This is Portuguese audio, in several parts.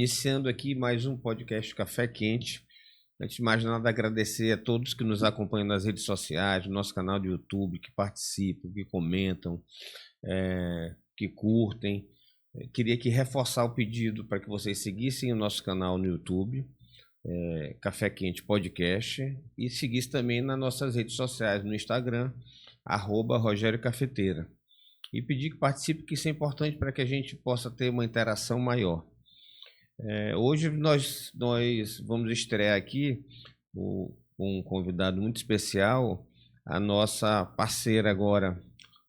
Iniciando aqui mais um podcast Café Quente. Antes de mais nada, agradecer a todos que nos acompanham nas redes sociais, no nosso canal do YouTube, que participam, que comentam, que curtem. Queria aqui reforçar o pedido para que vocês seguissem o nosso canal no YouTube, Café Quente Podcast, e seguissem também nas nossas redes sociais, no Instagram, @Rogério Cafeteira. E pedir que participe, que isso é importante para que a gente possa ter uma interação maior. Hoje nós vamos estrear aqui com um convidado muito especial, a nossa parceira agora,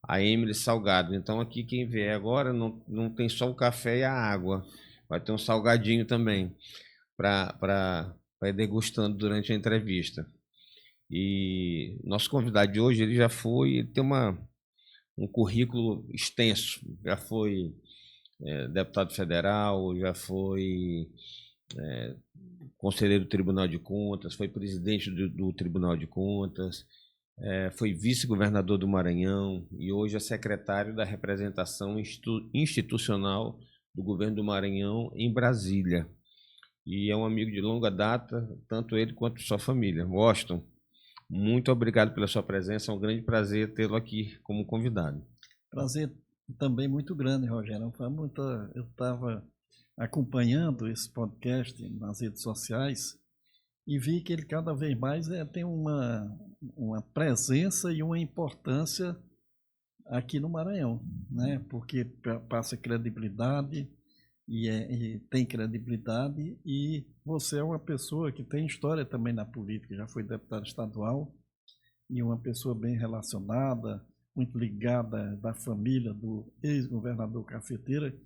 a Emily Salgado. Então aqui quem vier agora não tem só o café e a água, vai ter um salgadinho também para ir degustando durante a entrevista. E nosso convidado de hoje, ele tem um currículo extenso, já foi deputado federal, já foi conselheiro do Tribunal de Contas, foi presidente do Tribunal de Contas, foi vice-governador do Maranhão e hoje é secretário da representação institucional do governo do Maranhão em Brasília. E é um amigo de longa data, tanto ele quanto sua família. Washington, muito obrigado pela sua presença, é um grande prazer tê-lo aqui como convidado. Prazer também muito grande, Rogério. Eu estava acompanhando esse podcast nas redes sociais e vi que ele cada vez mais tem uma presença e uma importância aqui no Maranhão, né? Porque passa credibilidade e tem credibilidade, e você é uma pessoa que tem história também na política, já foi deputado estadual e uma pessoa bem relacionada, muito ligada da família do ex-governador Cafeteira,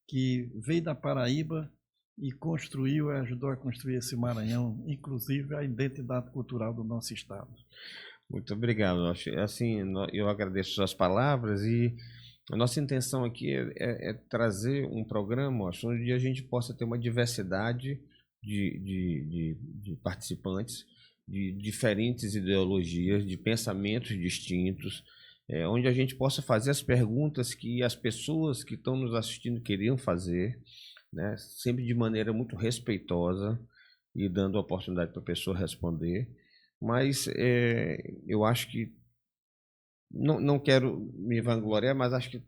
que veio da Paraíba e ajudou a construir esse Maranhão, inclusive a identidade cultural do nosso estado. Muito obrigado. Assim, eu agradeço suas palavras e a nossa intenção aqui é trazer um programa onde a gente possa ter uma diversidade de participantes, de diferentes ideologias, de pensamentos distintos, onde a gente possa fazer as perguntas que as pessoas que estão nos assistindo queriam fazer, né? Sempre de maneira muito respeitosa e dando a oportunidade para a pessoa responder. Mas eu acho que, não quero me vangloriar, mas acho que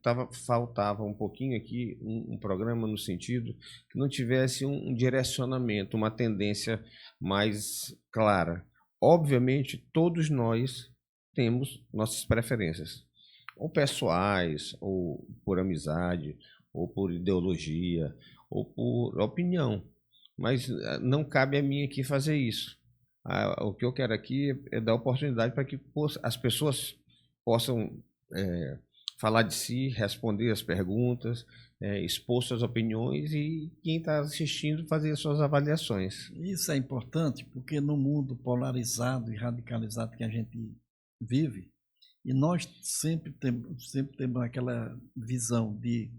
faltava um pouquinho aqui um programa no sentido que não tivesse um direcionamento, uma tendência mais clara. Obviamente, todos nós temos nossas preferências, ou pessoais, ou por amizade, ou por ideologia, ou por opinião, mas não cabe a mim aqui fazer isso. O que eu quero aqui é dar oportunidade para que as pessoas possam falar de si, responder as perguntas, expor suas opiniões e quem está assistindo fazer suas avaliações. Isso é importante porque no mundo polarizado e radicalizado que a gente vive, e nós sempre temos aquela visão de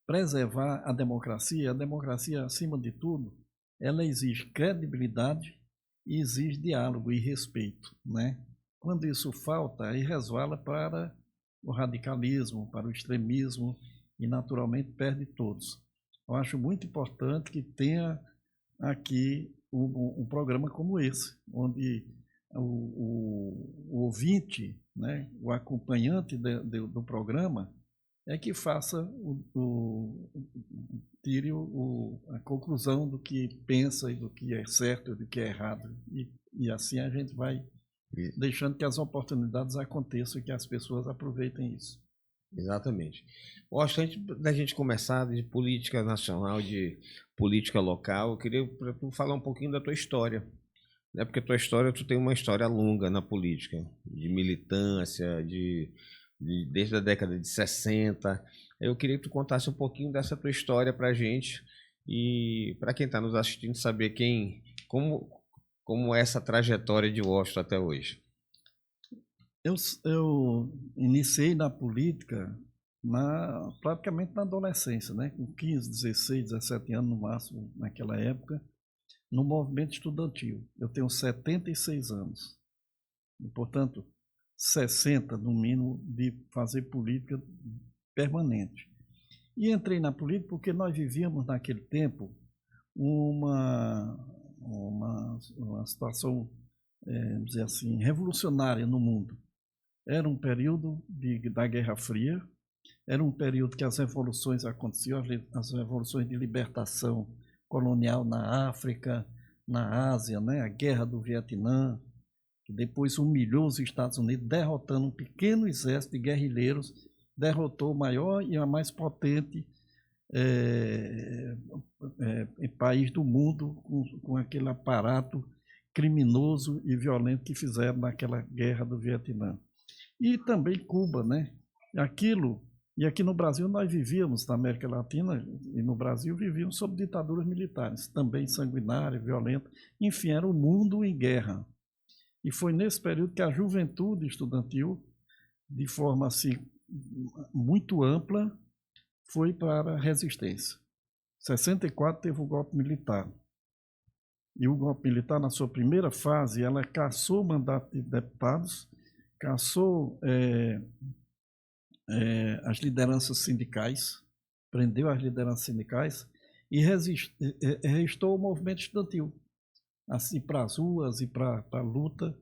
preservar a democracia acima de tudo, ela exige credibilidade e exige diálogo e respeito, né? Quando isso falta, aí resvala para o radicalismo, para o extremismo e naturalmente perde todos. Eu acho muito importante que tenha aqui um programa como esse, onde o ouvinte, né, o acompanhante do programa é que tire a conclusão do que pensa e do que é certo e do que é errado. E assim a gente vai deixando que as oportunidades aconteçam e que as pessoas aproveitem isso. Exatamente. Antes da gente começar de política nacional, de política local, eu queria falar um pouquinho da tua história, né? Porque tu tem uma história longa na política, de militância, desde a década de 60. Eu queria que tu contasse um pouquinho dessa tua história para a gente e para quem está nos assistindo saber como é essa trajetória de Washington até hoje. Eu iniciei na política praticamente na adolescência, né? Com 15, 16, 17 anos no máximo, naquela época, no movimento estudantil. Eu tenho 76 anos. E, portanto, 60 no mínimo de fazer política permanente. E entrei na política porque nós vivíamos naquele tempo uma situação, vamos dizer assim, revolucionária no mundo. Era um período da Guerra Fria, era um período que as revoluções aconteciam, as revoluções de libertação colonial na África, na Ásia, né? A Guerra do Vietnã, que depois humilhou os Estados Unidos, derrotando um pequeno exército de guerrilheiros, derrotou o maior e a mais potente país do mundo, com aquele aparato criminoso e violento que fizeram naquela Guerra do Vietnã. E também Cuba, né? E aqui no Brasil nós vivíamos, na América Latina e no Brasil, vivíamos sob ditaduras militares, também sanguinárias, violentas. Enfim, era um mundo em guerra. E foi nesse período que a juventude estudantil, de forma assim, muito ampla, foi para a resistência. Em 64 teve o golpe militar. E o golpe militar, na sua primeira fase, ela cassou o mandato de deputados, cassou as lideranças sindicais, prendeu as lideranças sindicais e restou o movimento estudantil, assim, para as ruas e para a luta,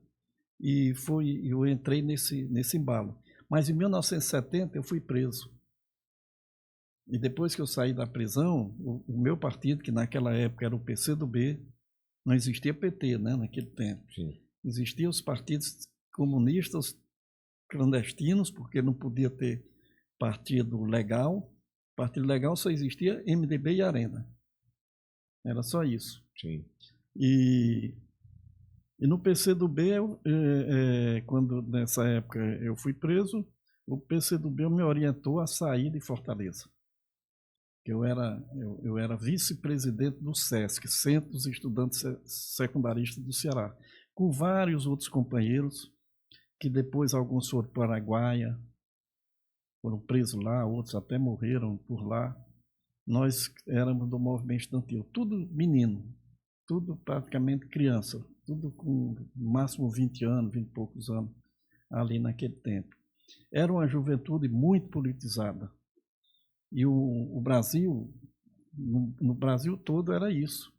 e eu entrei nesse embalo. Mas em 1970 eu fui preso. E depois que eu saí da prisão, o meu partido, que naquela época era o PCdoB, não existia PT, né, naquele tempo. Sim. Existiam os partidos comunistas clandestinos, porque não podia ter partido legal. Partido legal só existia MDB e Arena. Era só isso. Sim. E no PCdoB, quando nessa época eu fui preso, o PCdoB me orientou a sair de Fortaleza. Eu era vice-presidente do SESC, Centro dos Estudantes Secundaristas do Ceará, com vários outros companheiros, que depois alguns foram para o Araguaia, foram presos lá, outros até morreram por lá. Nós éramos do movimento estudantil, tudo menino, tudo praticamente criança, tudo com no máximo 20 anos, 20 e poucos anos, ali naquele tempo. Era uma juventude muito politizada. E o Brasil, no Brasil todo era isso.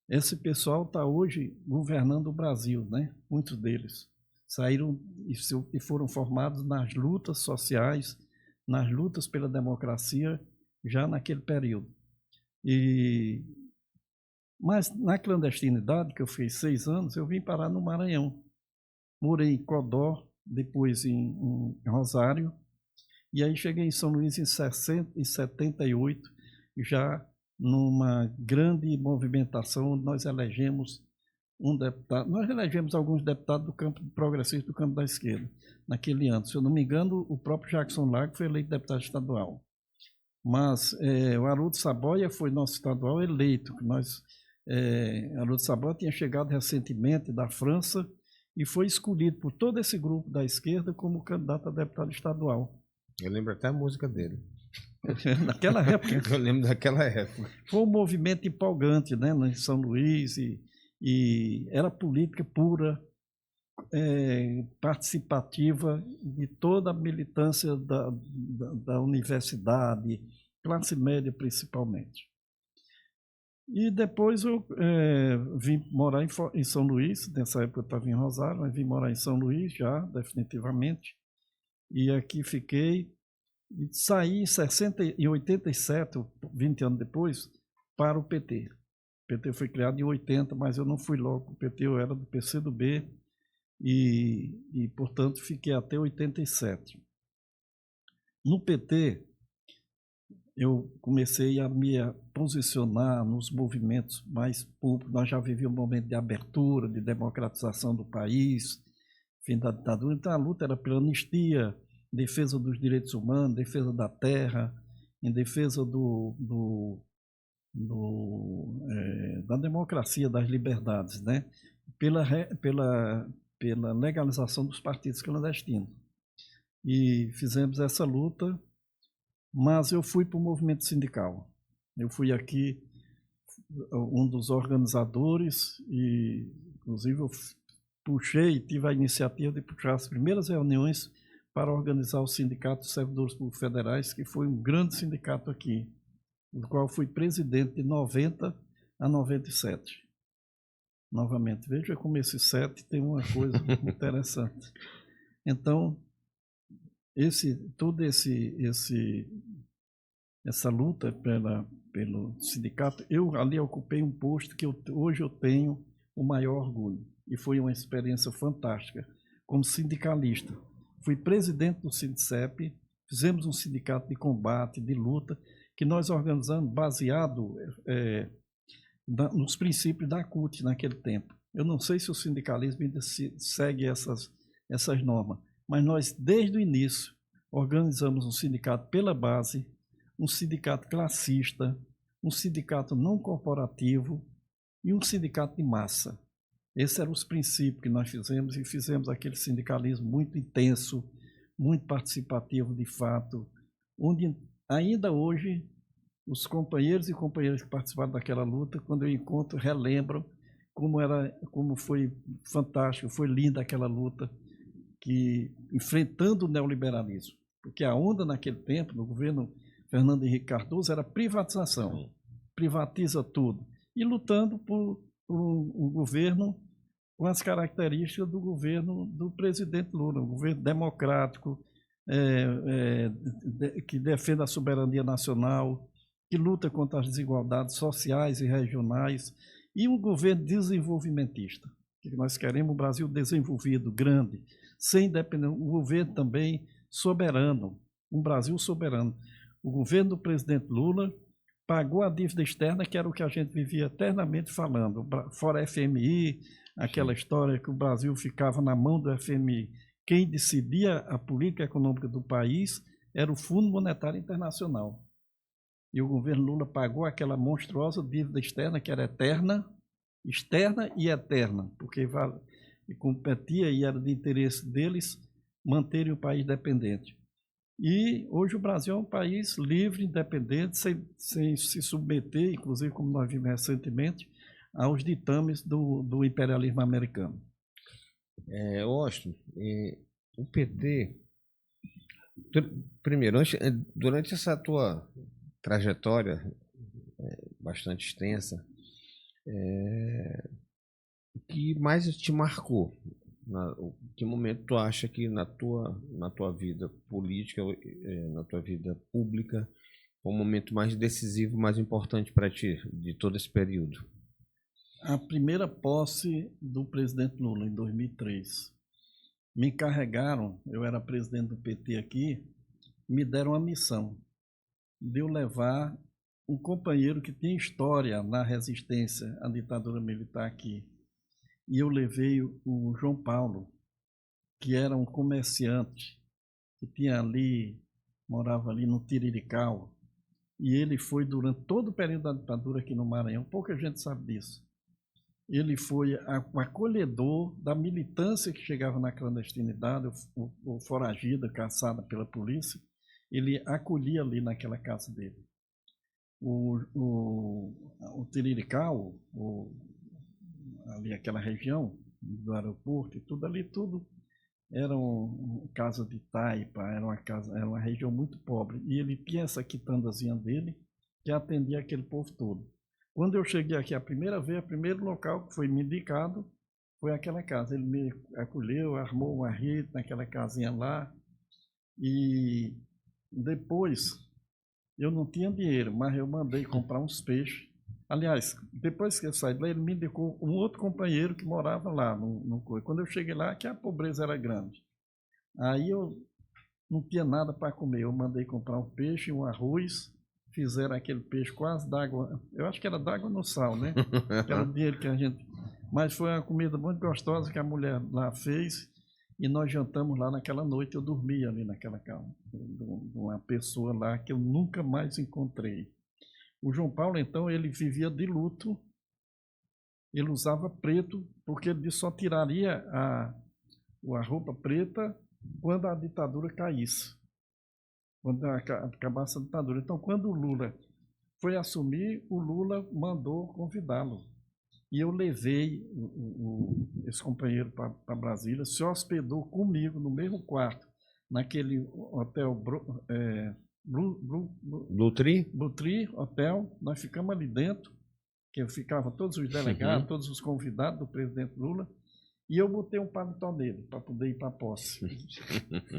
Esse pessoal está hoje governando o Brasil, né? Muitos deles saíram e foram formados nas lutas sociais, nas lutas pela democracia, já naquele período. Mas na clandestinidade, que eu fiz 6 anos, eu vim parar no Maranhão. Morei em Codó, depois em Rosário, e aí cheguei em São Luís em 78, já numa grande movimentação, onde nós elegemos um deputado. Nós elegemos alguns deputados do campo progressista, do campo da esquerda, naquele ano. Se eu não me engano, o próprio Jackson Lago foi eleito deputado estadual. Mas o Haroldo Saboia foi nosso estadual eleito. Haroldo Saboia tinha chegado recentemente da França e foi escolhido por todo esse grupo da esquerda como candidato a deputado estadual. Eu lembro até a música dele. Naquela época. Eu lembro daquela época. Foi um movimento empolgante, né, em São Luís, e era política pura, participativa de toda a militância da universidade, classe média principalmente. E depois eu vim morar em São Luís, nessa época eu estava em Rosário, mas vim morar em São Luís já, definitivamente. E aqui fiquei, e saí em 87, 20 anos depois, para o PT. O PT foi criado em 80, mas eu não fui logo para o PT, eu era do PCdoB e, portanto, fiquei até 87. No PT, eu comecei a me posicionar nos movimentos mais públicos. Nós já vivíamos um momento de abertura, de democratização do país, fim da ditadura. Então a luta era pela anistia, defesa dos direitos humanos, defesa da terra, em defesa da democracia, das liberdades, né? Pela legalização dos partidos clandestinos. E fizemos essa luta, mas eu fui para o movimento sindical. Eu fui aqui um dos organizadores e, inclusive, eu tive a iniciativa de puxar as primeiras reuniões para organizar o Sindicato dos Servidores Públicos Federais, que foi um grande sindicato aqui, do qual fui presidente de 90 a 97. Novamente, veja como esse 7 tem uma coisa interessante. Então, essa luta pelo sindicato, eu ali ocupei um posto que hoje eu tenho o maior orgulho. E foi uma experiência fantástica. Como sindicalista, fui presidente do Sindicep, fizemos um sindicato de combate, de luta, que nós organizamos baseado nos princípios da CUT naquele tempo. Eu não sei se o sindicalismo ainda segue essas normas, mas nós, desde o início, organizamos um sindicato pela base, um sindicato classista, um sindicato não corporativo e um sindicato de massa. Esses eram os princípios que nós fizemos, e fizemos aquele sindicalismo muito intenso, muito participativo de fato, onde ainda hoje os companheiros e companheiras que participaram daquela luta, quando eu encontro, relembram como foi fantástico, foi linda aquela luta, que enfrentando o neoliberalismo, porque a onda naquele tempo, no governo Fernando Henrique Cardoso, era privatização, privatiza tudo, e lutando por um governo com as características do governo do presidente Lula, um governo democrático, que defende a soberania nacional, que luta contra as desigualdades sociais e regionais, e um governo desenvolvimentista, que nós queremos um Brasil desenvolvido, grande, sem depender, um governo também soberano, um Brasil soberano. O governo do presidente Lula pagou a dívida externa, que era o que a gente vivia eternamente falando, fora FMI, aquela história que o Brasil ficava na mão do FMI. Quem decidia a política econômica do país era o Fundo Monetário Internacional. E o governo Lula pagou aquela monstruosa dívida externa, que era externa e eterna, porque competia e era de interesse deles manterem o país dependente. E hoje o Brasil é um país livre, independente, sem se submeter, inclusive como nós vimos recentemente, aos ditames do imperialismo americano. Austin, o PT, primeiro, durante essa tua trajetória bastante extensa, o que mais te marcou? Que momento tu acha que na tua vida política, na tua vida pública, foi o momento mais decisivo, mais importante para ti, de todo esse período? A primeira posse do presidente Lula, em 2003. Me encarregaram, eu era presidente do PT aqui, me deram a missão de eu levar um companheiro que tinha história na resistência à ditadura militar aqui. E eu levei o João Paulo, que era um comerciante, que morava ali no Tirirical, e ele foi durante todo o período da ditadura aqui no Maranhão, pouca gente sabe disso. Ele foi o acolhedor da militância que chegava na clandestinidade, o foragida, caçada pela polícia, ele acolhia ali naquela casa dele. O Tirirical, ali aquela região do aeroporto e tudo ali, tudo era uma casa de taipa, era uma região muito pobre. E ele tinha essa quitandazinha dele que atendia aquele povo todo. Quando eu cheguei aqui a primeira vez, o primeiro local que foi me indicado foi aquela casa. Ele me acolheu, armou uma rede naquela casinha lá. E depois, eu não tinha dinheiro, mas eu mandei comprar uns peixes. Aliás, depois que eu saí de lá, ele me indicou um outro companheiro que morava lá. Quando eu cheguei lá, que a pobreza era grande. Aí eu não tinha nada para comer. Eu mandei comprar um peixe e um arroz. Fizeram aquele peixe quase d'água. Eu acho que era d'água no sal, né? Aquele dinheiro que a gente... Mas foi uma comida muito gostosa que a mulher lá fez. E nós jantamos lá naquela noite. Eu dormi ali naquela casa de uma pessoa lá que eu nunca mais encontrei. O João Paulo, então, ele vivia de luto. Ele usava preto, porque ele só tiraria a roupa preta quando a ditadura caísse, quando acabasse a ditadura. Então, quando o Lula foi assumir, o Lula mandou convidá-lo. E eu levei esse companheiro para Brasília, se hospedou comigo no mesmo quarto, naquele hotel Blue Tree Hotel. Nós ficamos ali dentro, que ficava todos os delegados, todos os convidados do presidente Lula, e eu botei um paletó nele para poder ir para a posse.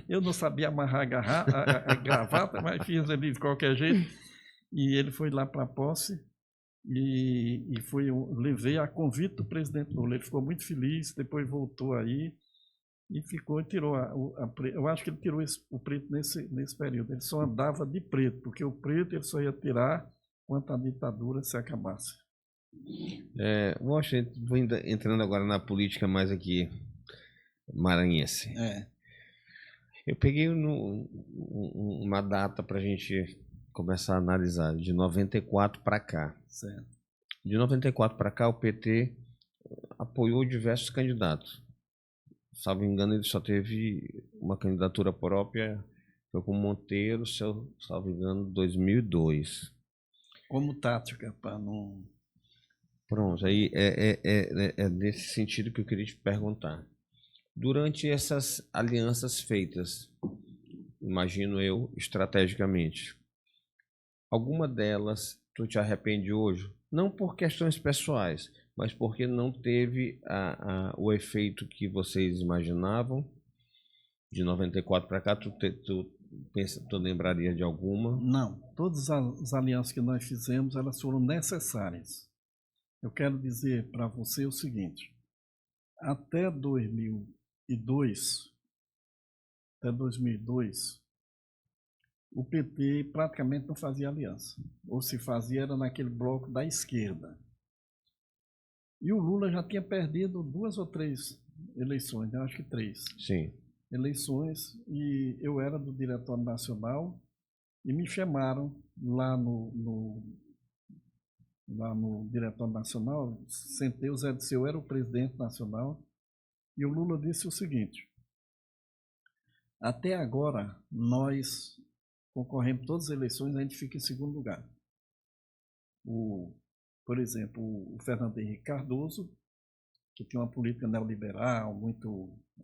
Eu não sabia amarrar a gravata, mas fiz ali de qualquer jeito, e ele foi lá para a posse, e levei a convite do presidente Lula. Ele ficou muito feliz, depois voltou aí, e tirou eu acho que ele tirou o preto nesse período. Ele só andava de preto, porque o preto ele só ia tirar quando a ditadura se acabasse. Vou entrando agora na política mais aqui maranhense. Eu peguei uma data para a gente começar a analisar, de 94 para cá. Certo. De 94 para cá, o PT apoiou diversos candidatos. Salvo engano, ele só teve uma candidatura própria, foi com Monteiro, salvo engano, 2002. Como tática, para não... Pronto, aí é nesse sentido que eu queria te perguntar. Durante essas alianças feitas, imagino eu, estrategicamente, alguma delas tu te arrepende hoje? Não por questões pessoais, mas porque não teve o efeito que vocês imaginavam? De 94 para cá, tu lembraria de alguma? Não, todas as alianças que nós fizemos, elas foram necessárias. Eu quero dizer para você o seguinte, até 2002, o PT praticamente não fazia aliança, ou se fazia era naquele bloco da esquerda. E o Lula já tinha perdido 2 ou 3 eleições, eu acho que 3. Sim. Eleições, e eu era do Diretório Nacional, e me chamaram lá no Diretório Nacional, sentei, o Zé Disseu era o presidente nacional, e o Lula disse o seguinte, até agora nós concorremos todas as eleições, a gente fica em segundo lugar. Por exemplo, o Fernando Henrique Cardoso, que tinha uma política neoliberal,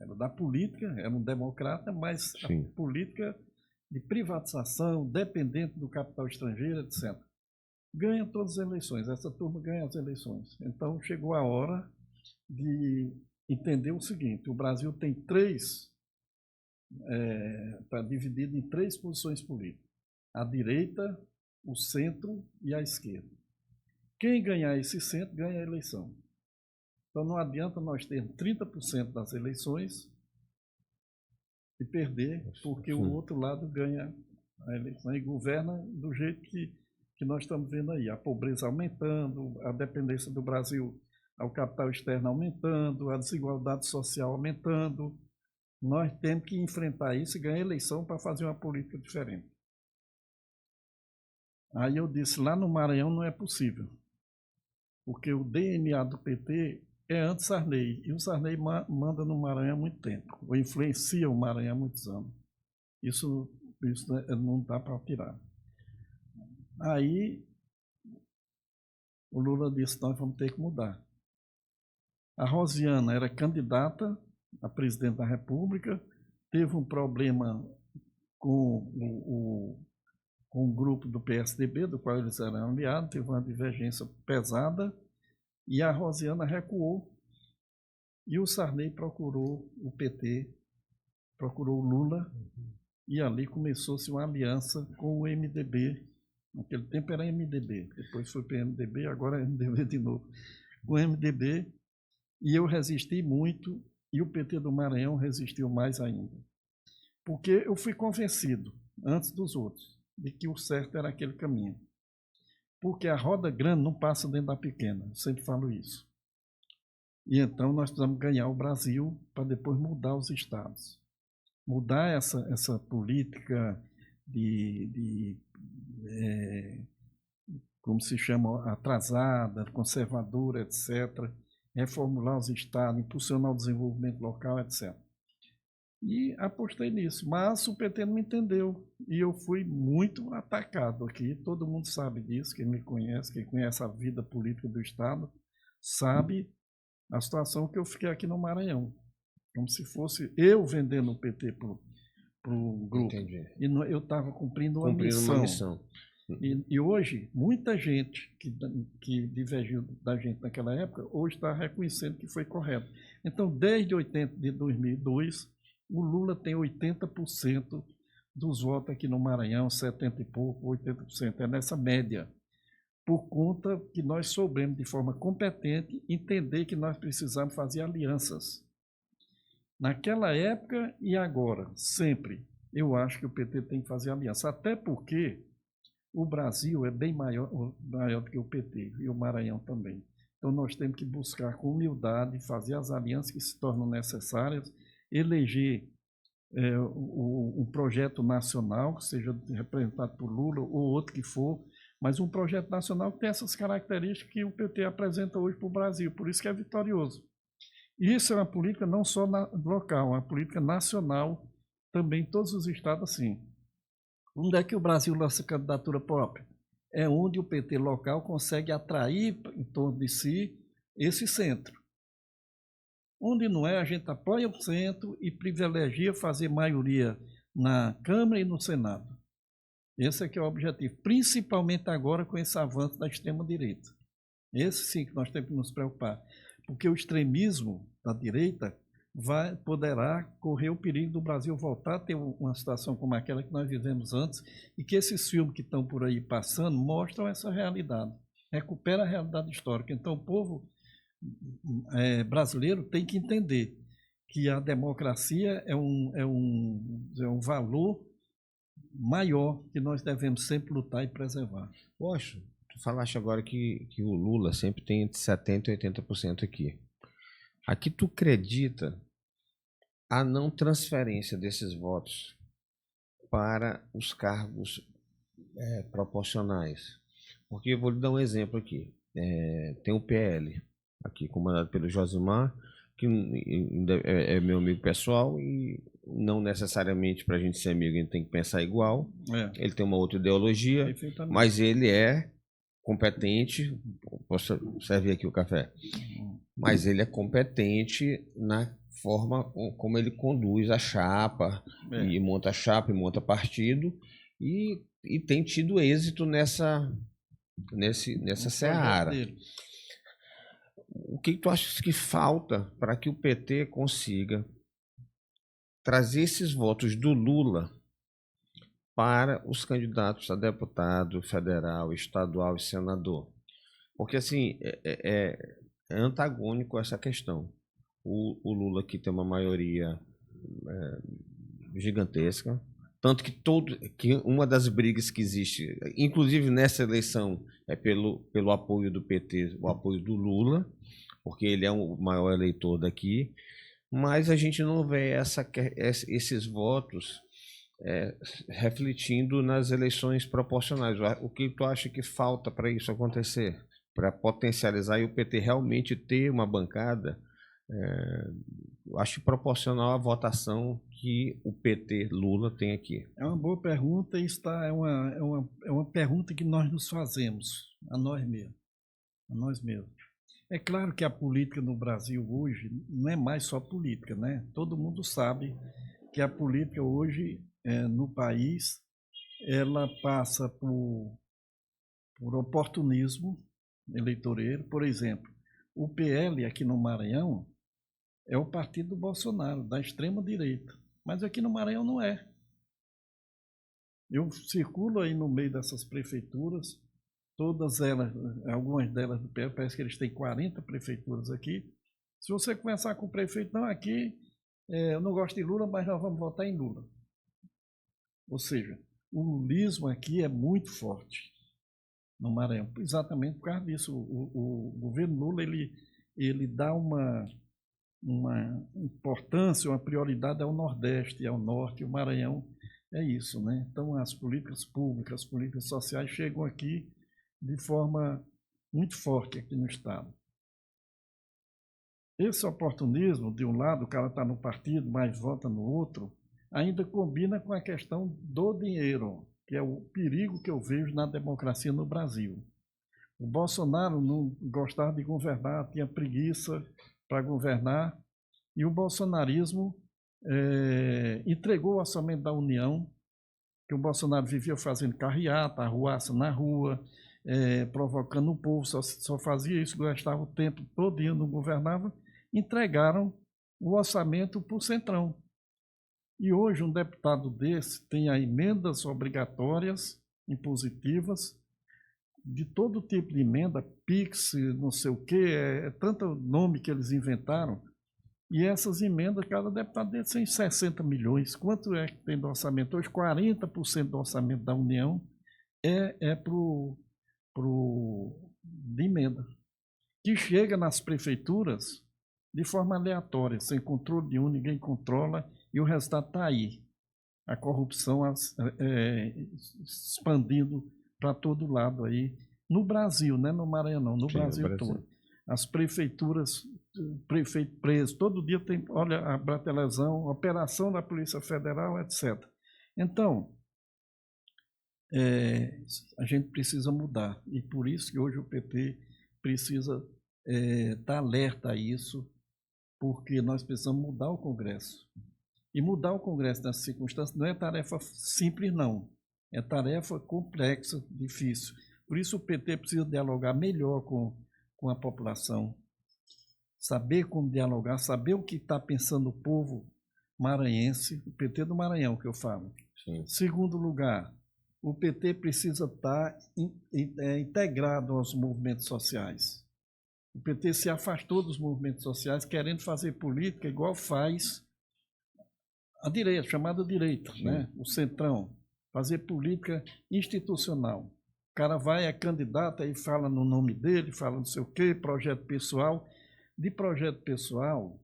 era da política, era um democrata, mas Sim. A política de privatização, dependente do capital estrangeiro, etc. Ganha todas as eleições, essa turma ganha as eleições. Então chegou a hora de entender o seguinte, o Brasil tem está dividido em 3 posições políticas, a direita, o centro e a esquerda. Quem ganhar esse centro ganha a eleição. Então não adianta nós termos 30% das eleições e perder, porque o outro lado ganha a eleição e governa do jeito que nós estamos vendo aí. A pobreza aumentando, a dependência do Brasil ao capital externo aumentando, a desigualdade social aumentando. Nós temos que enfrentar isso e ganhar eleição para fazer uma política diferente. Aí eu disse, lá no Maranhão não é possível, porque o DNA do PT é anti-Sarney, e o Sarney manda no Maranhão há muito tempo, ou influencia o Maranhão há muitos anos. Isso não dá para tirar. Aí o Lula disse, nós vamos ter que mudar. A Rosiana era candidata a presidente da República, teve um problema com o grupo do PSDB, do qual eles eram aliados, teve uma divergência pesada, e a Rosiana recuou, e o Sarney procurou o PT, procurou o Lula, e ali começou-se uma aliança com o MDB. Naquele tempo era MDB, depois foi PMDB, agora é MDB de novo. Com o MDB, e eu resisti muito, e o PT do Maranhão resistiu mais ainda. Porque eu fui convencido, antes dos outros, de que o certo era aquele caminho. Porque a roda grande não passa dentro da pequena, eu sempre falo isso. E então nós precisamos ganhar o Brasil para depois mudar os estados. Mudar essa política como se chama, atrasada, conservadora, etc., reformular os estados, impulsionar o desenvolvimento local, etc. E apostei nisso, mas o PT não me entendeu, e eu fui muito atacado aqui, todo mundo sabe disso, quem me conhece, quem conhece a vida política do estado, sabe a situação que eu fiquei aqui no Maranhão, como se fosse eu vendendo o PT para o grupo. Entendi. E eu estava cumprindo uma missão. E hoje, muita gente que divergiu da gente naquela época, hoje está reconhecendo que foi correto. Então, desde 2002, o Lula tem 80% dos votos aqui no Maranhão, 70 e pouco, 80%, é nessa média, por conta que nós soubemos, de forma competente, entender que nós precisamos fazer alianças. Naquela época e agora, sempre, eu acho que o PT tem que fazer aliança, até porque o Brasil é bem maior do que o PT, e o Maranhão também. Então, nós temos que buscar com humildade, fazer as alianças que se tornam necessárias, eleger um projeto nacional, que seja representado por Lula ou outro que for, mas um projeto nacional que tem essas características que o PT apresenta hoje para o Brasil, por isso que é vitorioso. Isso é uma política não só local, é uma política nacional, também em todos os estados assim. Onde é que o Brasil lança candidatura própria? É onde o PT local consegue atrair em torno de si esse centro. Onde não é, a gente apoia o centro e privilegia fazer maioria na Câmara e no Senado. Esse é que é o objetivo, principalmente agora com esse avanço da extrema-direita. Esse sim que nós temos que nos preocupar, porque o extremismo da direita poderá correr o perigo do Brasil voltar a ter uma situação como aquela que nós vivemos antes, e que esses filmes que estão por aí passando mostram essa realidade, recupera a realidade histórica. Então o povo brasileiro tem que entender que a democracia é um valor maior que nós devemos sempre lutar e preservar. Poxa, tu falaste agora que o Lula sempre tem entre 70% e 80% aqui. Aqui tu acredita a não transferência desses votos para os cargos proporcionais? Porque eu vou lhe dar um exemplo aqui. Tem o PL, aqui comandado pelo Josimar, que é meu amigo pessoal e não necessariamente para a gente ser amigo a gente tem que pensar igual. Ele tem uma outra ideologia, mas ele é competente. Posso servir aqui o café? Mas ele é competente na forma como ele conduz a chapa, e monta a chapa e monta partido, e tem tido êxito nessa seara. O que tu achas que falta para que o PT consiga trazer esses votos do Lula para os candidatos a deputado federal, estadual e senador? Porque assim, é antagônico essa questão. O Lula aqui tem uma maioria gigantesca, tanto que uma das brigas que existe, inclusive nessa eleição, é pelo apoio do PT, o apoio do Lula, porque ele é o maior eleitor daqui, mas a gente não vê esses votos refletindo nas eleições proporcionais. O que tu acha que falta para isso acontecer? Para potencializar e o PT realmente ter uma bancada, acho proporcional à votação que o PT Lula tem aqui. É uma boa pergunta e é uma pergunta que nós nos fazemos a nós mesmos. É claro que a política no Brasil hoje não é mais só política, né? Todo mundo sabe que a política hoje no país ela passa por oportunismo eleitoreiro. Por exemplo, o PL aqui no Maranhão é o partido do Bolsonaro, da extrema-direita, mas aqui no Maranhão não é. Eu circulo aí no meio dessas prefeituras, todas elas, algumas delas do PL, parece que eles têm 40 prefeituras aqui. Se você conversar com o prefeito, não, aqui eu não gosto de Lula, mas nós vamos votar em Lula. Ou seja, o lulismo aqui é muito forte no Maranhão, exatamente por causa disso. O governo Lula ele dá uma importância, uma prioridade ao Nordeste, ao Norte, e o Maranhão é isso, né? Então as políticas públicas, as políticas sociais chegam aqui de forma muito forte aqui no estado. Esse oportunismo, de um lado, o cara está no partido, mas vota no outro, ainda combina com a questão do dinheiro, que é o perigo que eu vejo na democracia no Brasil. O Bolsonaro não gostava de governar, tinha preguiça para governar, e o bolsonarismo entregou o orçamento da União que o Bolsonaro vivia fazendo carreata, arruaça na rua, provocando o povo, só fazia isso, gastava o tempo todo, não governava, entregaram o orçamento para o Centrão. E hoje um deputado desse tem aí emendas obrigatórias, impositivas, de todo tipo de emenda, PIX, não sei o quê, tanto nome que eles inventaram. E essas emendas, cada deputado desse tem 60 milhões. Quanto é que tem do orçamento? Hoje, 40% do orçamento da União é de emenda, que chega nas prefeituras de forma aleatória, sem controle nenhum, ninguém controla, e o resultado está aí. A corrupção expandindo para todo lado aí, no Brasil, não é no Maranhão não, no Brasil todo. As prefeituras, prefeito preso, todo dia tem, olha, a televisão, operação da Polícia Federal, etc. Então, a gente precisa mudar, e por isso que hoje o PT precisa estar alerta a isso, porque nós precisamos mudar o Congresso. E mudar o Congresso nessas circunstâncias não é tarefa simples, não. É tarefa complexa, difícil. Por isso o PT precisa dialogar melhor com a população, saber como dialogar, saber o que está pensando o povo maranhense, o PT do Maranhão, que eu falo. Sim. Segundo lugar, o PT precisa estar integrado aos movimentos sociais. O PT se afastou dos movimentos sociais, querendo fazer política igual faz a direita, chamada direita, né? O Centrão, fazer política institucional. O cara vai, é candidato, aí fala no nome dele, fala não sei o quê, projeto pessoal. De projeto pessoal,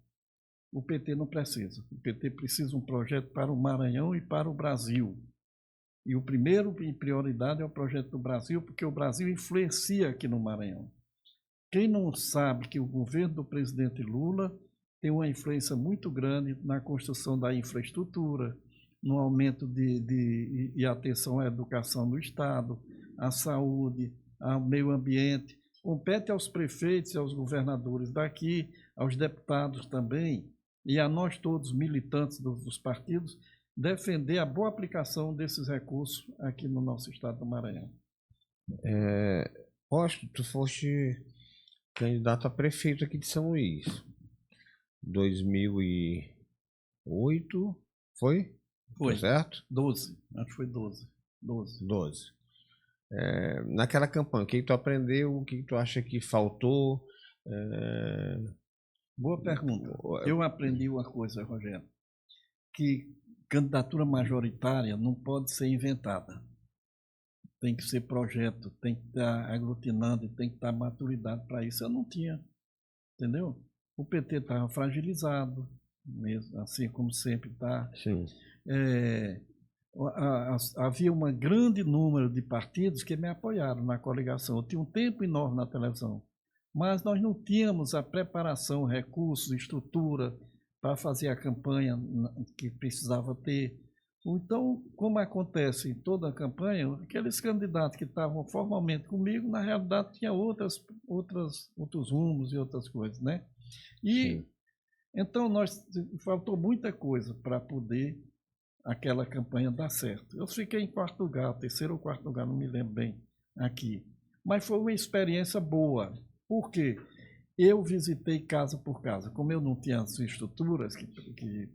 o PT não precisa. O PT precisa de um projeto para o Maranhão e para o Brasil. E o primeiro, em prioridade, é o projeto do Brasil, porque o Brasil influencia aqui no Maranhão. Quem não sabe que o governo do presidente Lula tem uma influência muito grande na construção da infraestrutura, no aumento e atenção à educação no Estado, à saúde, ao meio ambiente. Compete aos prefeitos e aos governadores daqui, aos deputados também, e a nós todos, militantes dos partidos, defender a boa aplicação desses recursos aqui no nosso estado do Maranhão. Tu foste candidato a prefeito aqui de São Luís. 2008, foi? Foi. Tá certo? 12, acho que foi 12. 12. Naquela campanha, o que tu aprendeu? O que tu acha que faltou? Boa pergunta. Eu aprendi uma coisa, Rogério, que candidatura majoritária não pode ser inventada. Tem que ser projeto, tem que estar aglutinando, tem que estar maturidade para isso. Eu não tinha, entendeu? O PT estava fragilizado, mesmo, assim como sempre está. Sim. Havia um grande número de partidos que me apoiaram na coligação. Eu tinha um tempo enorme na televisão, mas nós não tínhamos a preparação, recursos, estrutura para fazer a campanha que precisava ter. Então, como acontece em toda a campanha, aqueles candidatos que estavam formalmente comigo, na realidade, tinham outros rumos e outras coisas, né? E, então, faltou muita coisa para poder aquela campanha dar certo. Eu fiquei em quarto lugar, terceiro ou quarto lugar, não me lembro bem, aqui. Mas foi uma experiência boa. Por quê? Eu visitei casa por casa. Como eu não tinha as estruturas que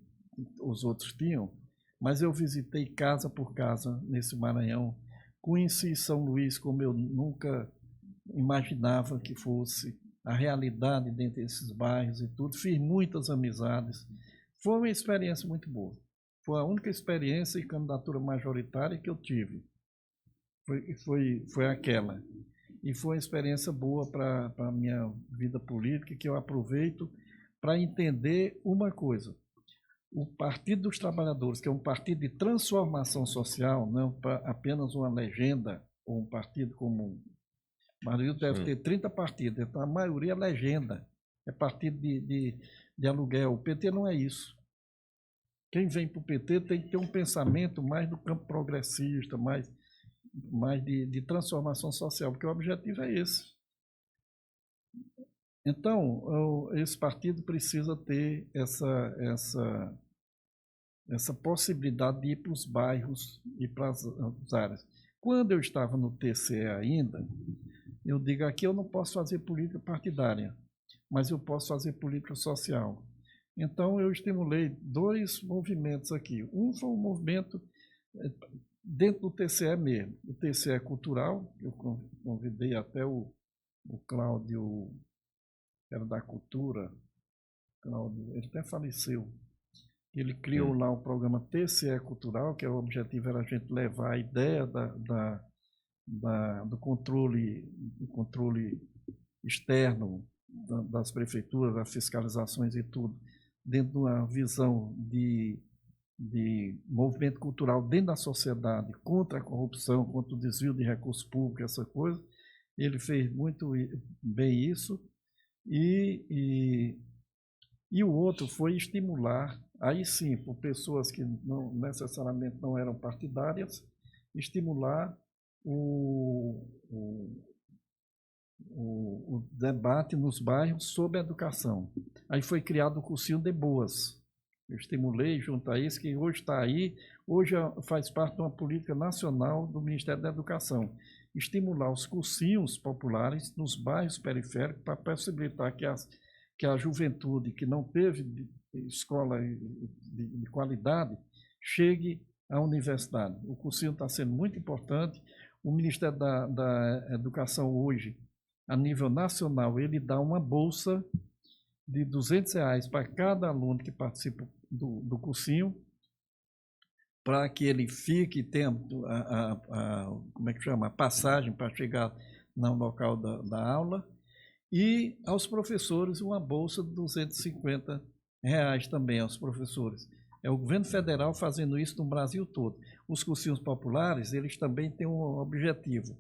os outros tinham, mas eu visitei casa por casa nesse Maranhão. Conheci São Luís como eu nunca imaginava que fosse a realidade dentro desses bairros e tudo. Fiz muitas amizades. Foi uma experiência muito boa. Foi a única experiência e candidatura majoritária que eu tive. Foi aquela. E foi uma experiência boa para a minha vida política, que eu aproveito para entender uma coisa. O Partido dos Trabalhadores, que é um partido de transformação social, não apenas uma legenda, ou um partido comum. O Brasil deve ter 30 partidos, então a maioria é legenda, é partido de aluguel. O PT não é isso. Quem vem para o PT tem que ter um pensamento mais do campo progressista, mais de transformação social, porque o objetivo é esse. Então, esse partido precisa ter essa possibilidade de ir para os bairros e para as áreas. Quando eu estava no TCE ainda, eu digo aqui eu não posso fazer política partidária, mas eu posso fazer política social. Então eu estimulei 2 movimentos aqui. Um foi um movimento dentro do TCE mesmo, o TCE cultural, eu convidei até o Cláudio, que era da cultura, Cláudio, ele até faleceu. Ele criou lá o programa TCE Cultural, que o objetivo era a gente levar a ideia do controle externo das prefeituras, das fiscalizações e tudo, dentro de uma visão de movimento cultural dentro da sociedade, contra a corrupção, contra o desvio de recursos públicos, essa coisa. Ele fez muito bem isso. E o outro foi estimular, aí sim, por pessoas que não necessariamente não eram partidárias, estimular o debate nos bairros sobre a educação. Aí foi criado o cursinho de boas. Eu estimulei junto a isso, que hoje está aí, hoje faz parte de uma política nacional do Ministério da Educação. Estimular os cursinhos populares nos bairros periféricos para possibilitar que a juventude que não teve escola de qualidade chegue à universidade. O cursinho está sendo muito importante. O Ministério da Educação hoje, a nível nacional, ele dá uma bolsa de R$ 200 para cada aluno que participa do cursinho, para que ele fique e tenha como é que chama? A passagem para chegar no local da aula. E aos professores uma bolsa de R$ 250 também aos professores. É o governo federal fazendo isso no Brasil todo. Os cursinhos populares, eles também têm um objetivo.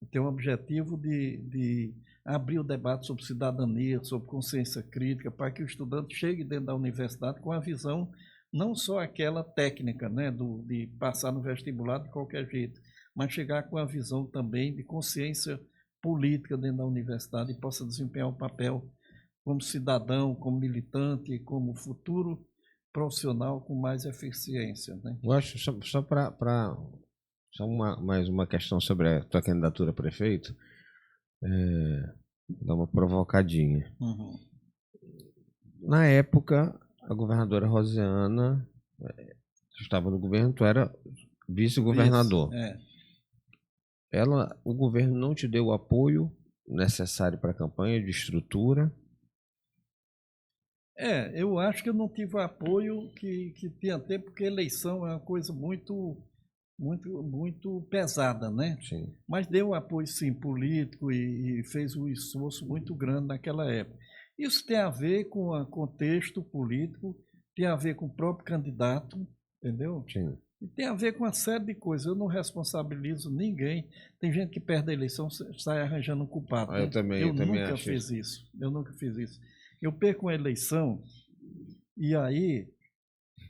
Tem um objetivo de abrir o debate sobre cidadania, sobre consciência crítica, para que o estudante chegue dentro da universidade com a visão não só aquela técnica, né, de passar no vestibular de qualquer jeito, mas chegar com a visão também de consciência política dentro da universidade e possa desempenhar um papel como cidadão, como militante, como futuro profissional com mais eficiência, né? Eu acho, só para mais uma questão sobre a tua candidatura a prefeito, dar uma provocadinha. Uhum. Na época, a governadora Rosiana estava no governo, tu era vice-governador. O governo não te deu o apoio necessário para a campanha, de estrutura? Eu acho que eu não tive o apoio que tinha até, porque eleição é uma coisa muito pesada, né? Sim. Mas deu um apoio, sim, político e fez um esforço muito grande naquela época. Isso tem a ver com o contexto político, tem a ver com o próprio candidato, entendeu? Sim. E tem a ver com uma série de coisas. Eu não responsabilizo ninguém. Tem gente que perde a eleição sai arranjando um culpado. Eu também nunca fiz isso. Eu nunca fiz isso. Eu perco uma eleição e aí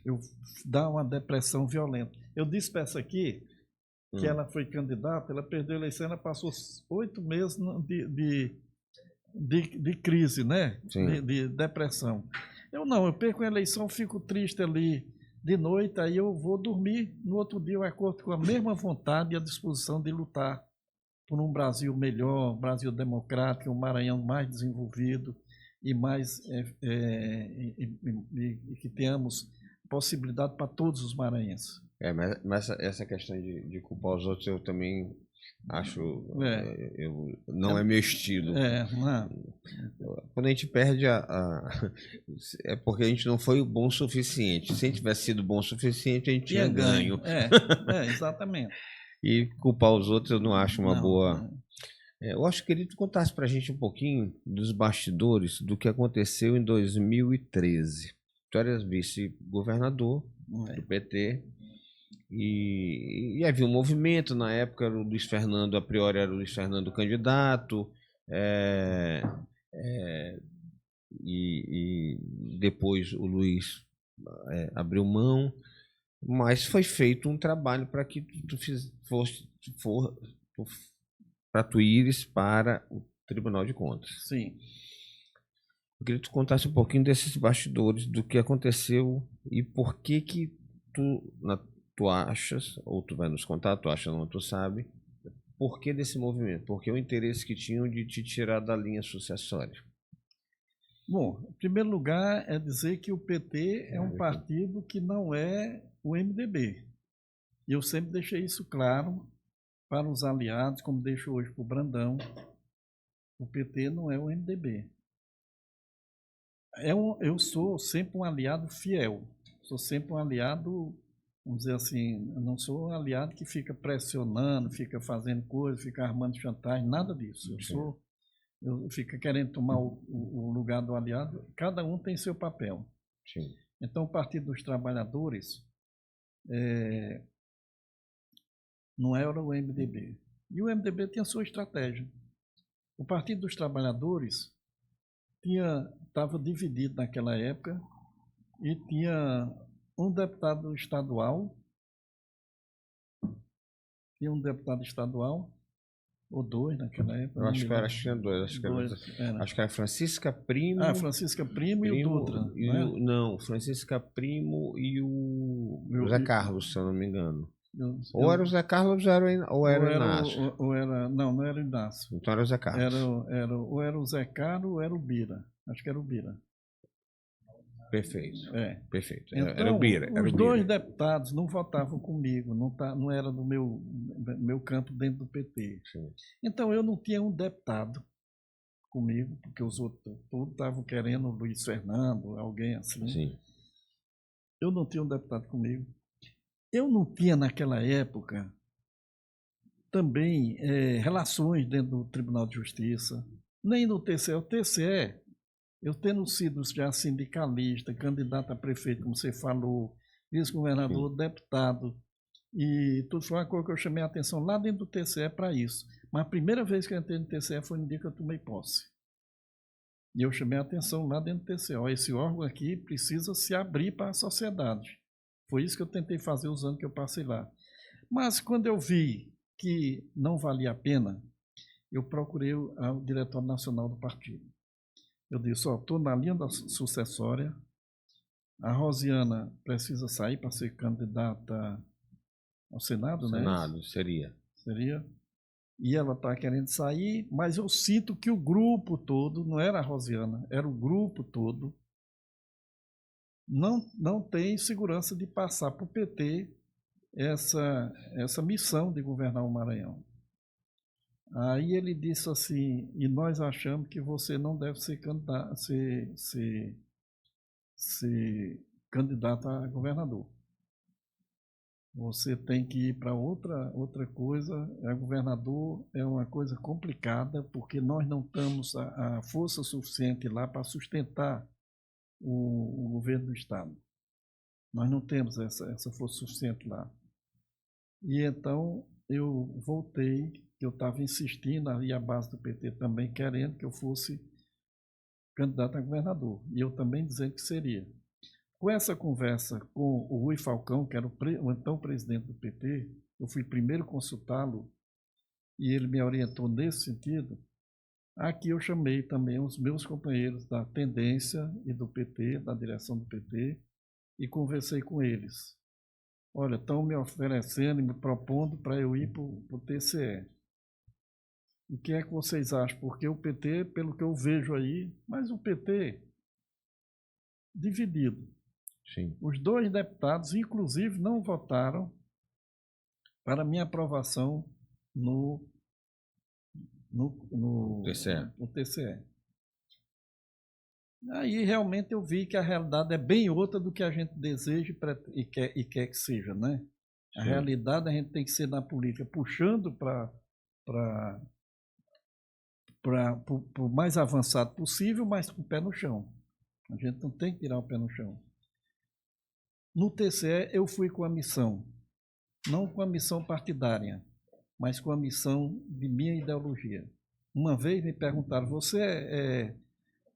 eu dá uma depressão violenta. Eu disse para essa aqui que ela foi candidata, ela perdeu a eleição, ela passou 8 meses de crise, né? De depressão. Eu perco a eleição, fico triste ali de noite, aí eu vou dormir, no outro dia eu acordo com a mesma vontade e a disposição de lutar por um Brasil melhor, um Brasil democrático, um Maranhão mais desenvolvido e mais que tenhamos possibilidade para todos os maranhenses. Mas essa questão de culpar os outros eu também acho, não é meu estilo. Quando a gente perde é porque a gente não foi bom o suficiente. Se a gente tivesse sido bom o suficiente, a gente tinha ganho. Exatamente. E culpar os outros eu não acho uma boa... Eu acho que queria que tu contasse pra gente um pouquinho dos bastidores do que aconteceu em 2013. Tu eras vice-governador do PT e havia um movimento, na época o Luiz Fernando, a priori era o Luiz Fernando candidato, e depois o Luiz abriu mão, mas foi feito um trabalho para que para tu ires para o Tribunal de Contas. Sim. Eu queria que tu contasse um pouquinho desses bastidores, do que aconteceu e por que tu achas, ou tu vai nos contar, tu acha não, tu sabe, por que desse movimento? Porque o interesse que tinham de te tirar da linha sucessória. Bom, em primeiro lugar, é dizer que o PT é um partido que não é o MDB. E eu sempre deixei isso claro para os aliados, como deixo hoje para o Brandão. O PT não é o MDB. Eu sou sempre um aliado fiel. Sou sempre um aliado, vamos dizer assim, eu não sou um aliado que fica pressionando, fica fazendo coisas, fica armando chantagem, nada disso. Eu fico querendo tomar o lugar do aliado. Cada um tem seu papel. Sim. Então, o Partido dos Trabalhadores não era o MDB. E o MDB tinha sua estratégia. O Partido dos Trabalhadores estava dividido naquela época e tinha um deputado estadual, ou dois naquela época. Eu acho que era, tinha dois. Acho que era Francisca Primo. Francisca Primo e o Dutra. Não, Francisca Primo e o José Carlos, se eu não me engano. Ou era o Zé Carlos ou era o Inácio. Não era o Inácio. Então era o Zé Carlos. Ou era o Zé Carlos ou era o Bira. Acho que era o Bira. Perfeito. Perfeito. Então, era o Bira. Os dois deputados não votavam comigo, não era do meu campo dentro do PT. Sim. Então eu não tinha um deputado comigo, porque os outros todos estavam querendo o Luiz Fernando, alguém assim. Sim. Eu não tinha um deputado comigo. Eu não tinha naquela época também relações dentro do Tribunal de Justiça, nem no TCE. O TCE, eu tendo sido já sindicalista, candidato a prefeito, como você falou, vice-governador, deputado, e tudo foi uma coisa que eu chamei a atenção lá dentro do TCE para isso. Mas a primeira vez que eu entrei no TCE foi no dia que eu tomei posse. E eu chamei a atenção lá dentro do TCE. Esse órgão aqui precisa se abrir para a sociedade. Foi isso que eu tentei fazer os anos que eu passei lá. Mas quando eu vi que não valia a pena, eu procurei o diretório nacional do partido. Eu disse, estou na linha da sucessória, a Rosiana precisa sair para ser candidata ao Senado, né? Senado, seria. E ela está querendo sair, mas eu sinto que o grupo todo, não era a Rosiana, era o grupo todo, não tem segurança de passar para o PT essa missão de governar o Maranhão. Aí ele disse assim, e nós achamos que você não deve ser candidato a governador. Você tem que ir para outra coisa. Governador é uma coisa complicada, porque nós não temos a força suficiente lá para sustentar o governo do Estado. Nós não temos essa força suficiente lá. E então eu voltei, eu estava insistindo, ali a base do PT também querendo que eu fosse candidato a governador. E eu também dizendo que seria. Com essa conversa com o Rui Falcão, que era o então presidente do PT, eu fui primeiro consultá-lo e ele me orientou nesse sentido. Aqui eu chamei também os meus companheiros da tendência e do PT, da direção do PT, e conversei com eles. Olha, estão me oferecendo e me propondo para eu ir para o TCE. O que é que vocês acham? Porque o PT, pelo que eu vejo aí, mas o PT dividido. Sim. Os dois deputados, inclusive, não votaram para minha aprovação no TCE. Aí realmente eu vi que a realidade é bem outra do que a gente deseja e quer que seja, né? Sim. A realidade a gente tem que ser na política, puxando para o mais avançado possível, mas com o pé no chão. A gente não tem que tirar o pé no chão. No TCE eu fui com a missão, não com a missão partidária, mas com a missão de minha ideologia. Uma vez me perguntaram,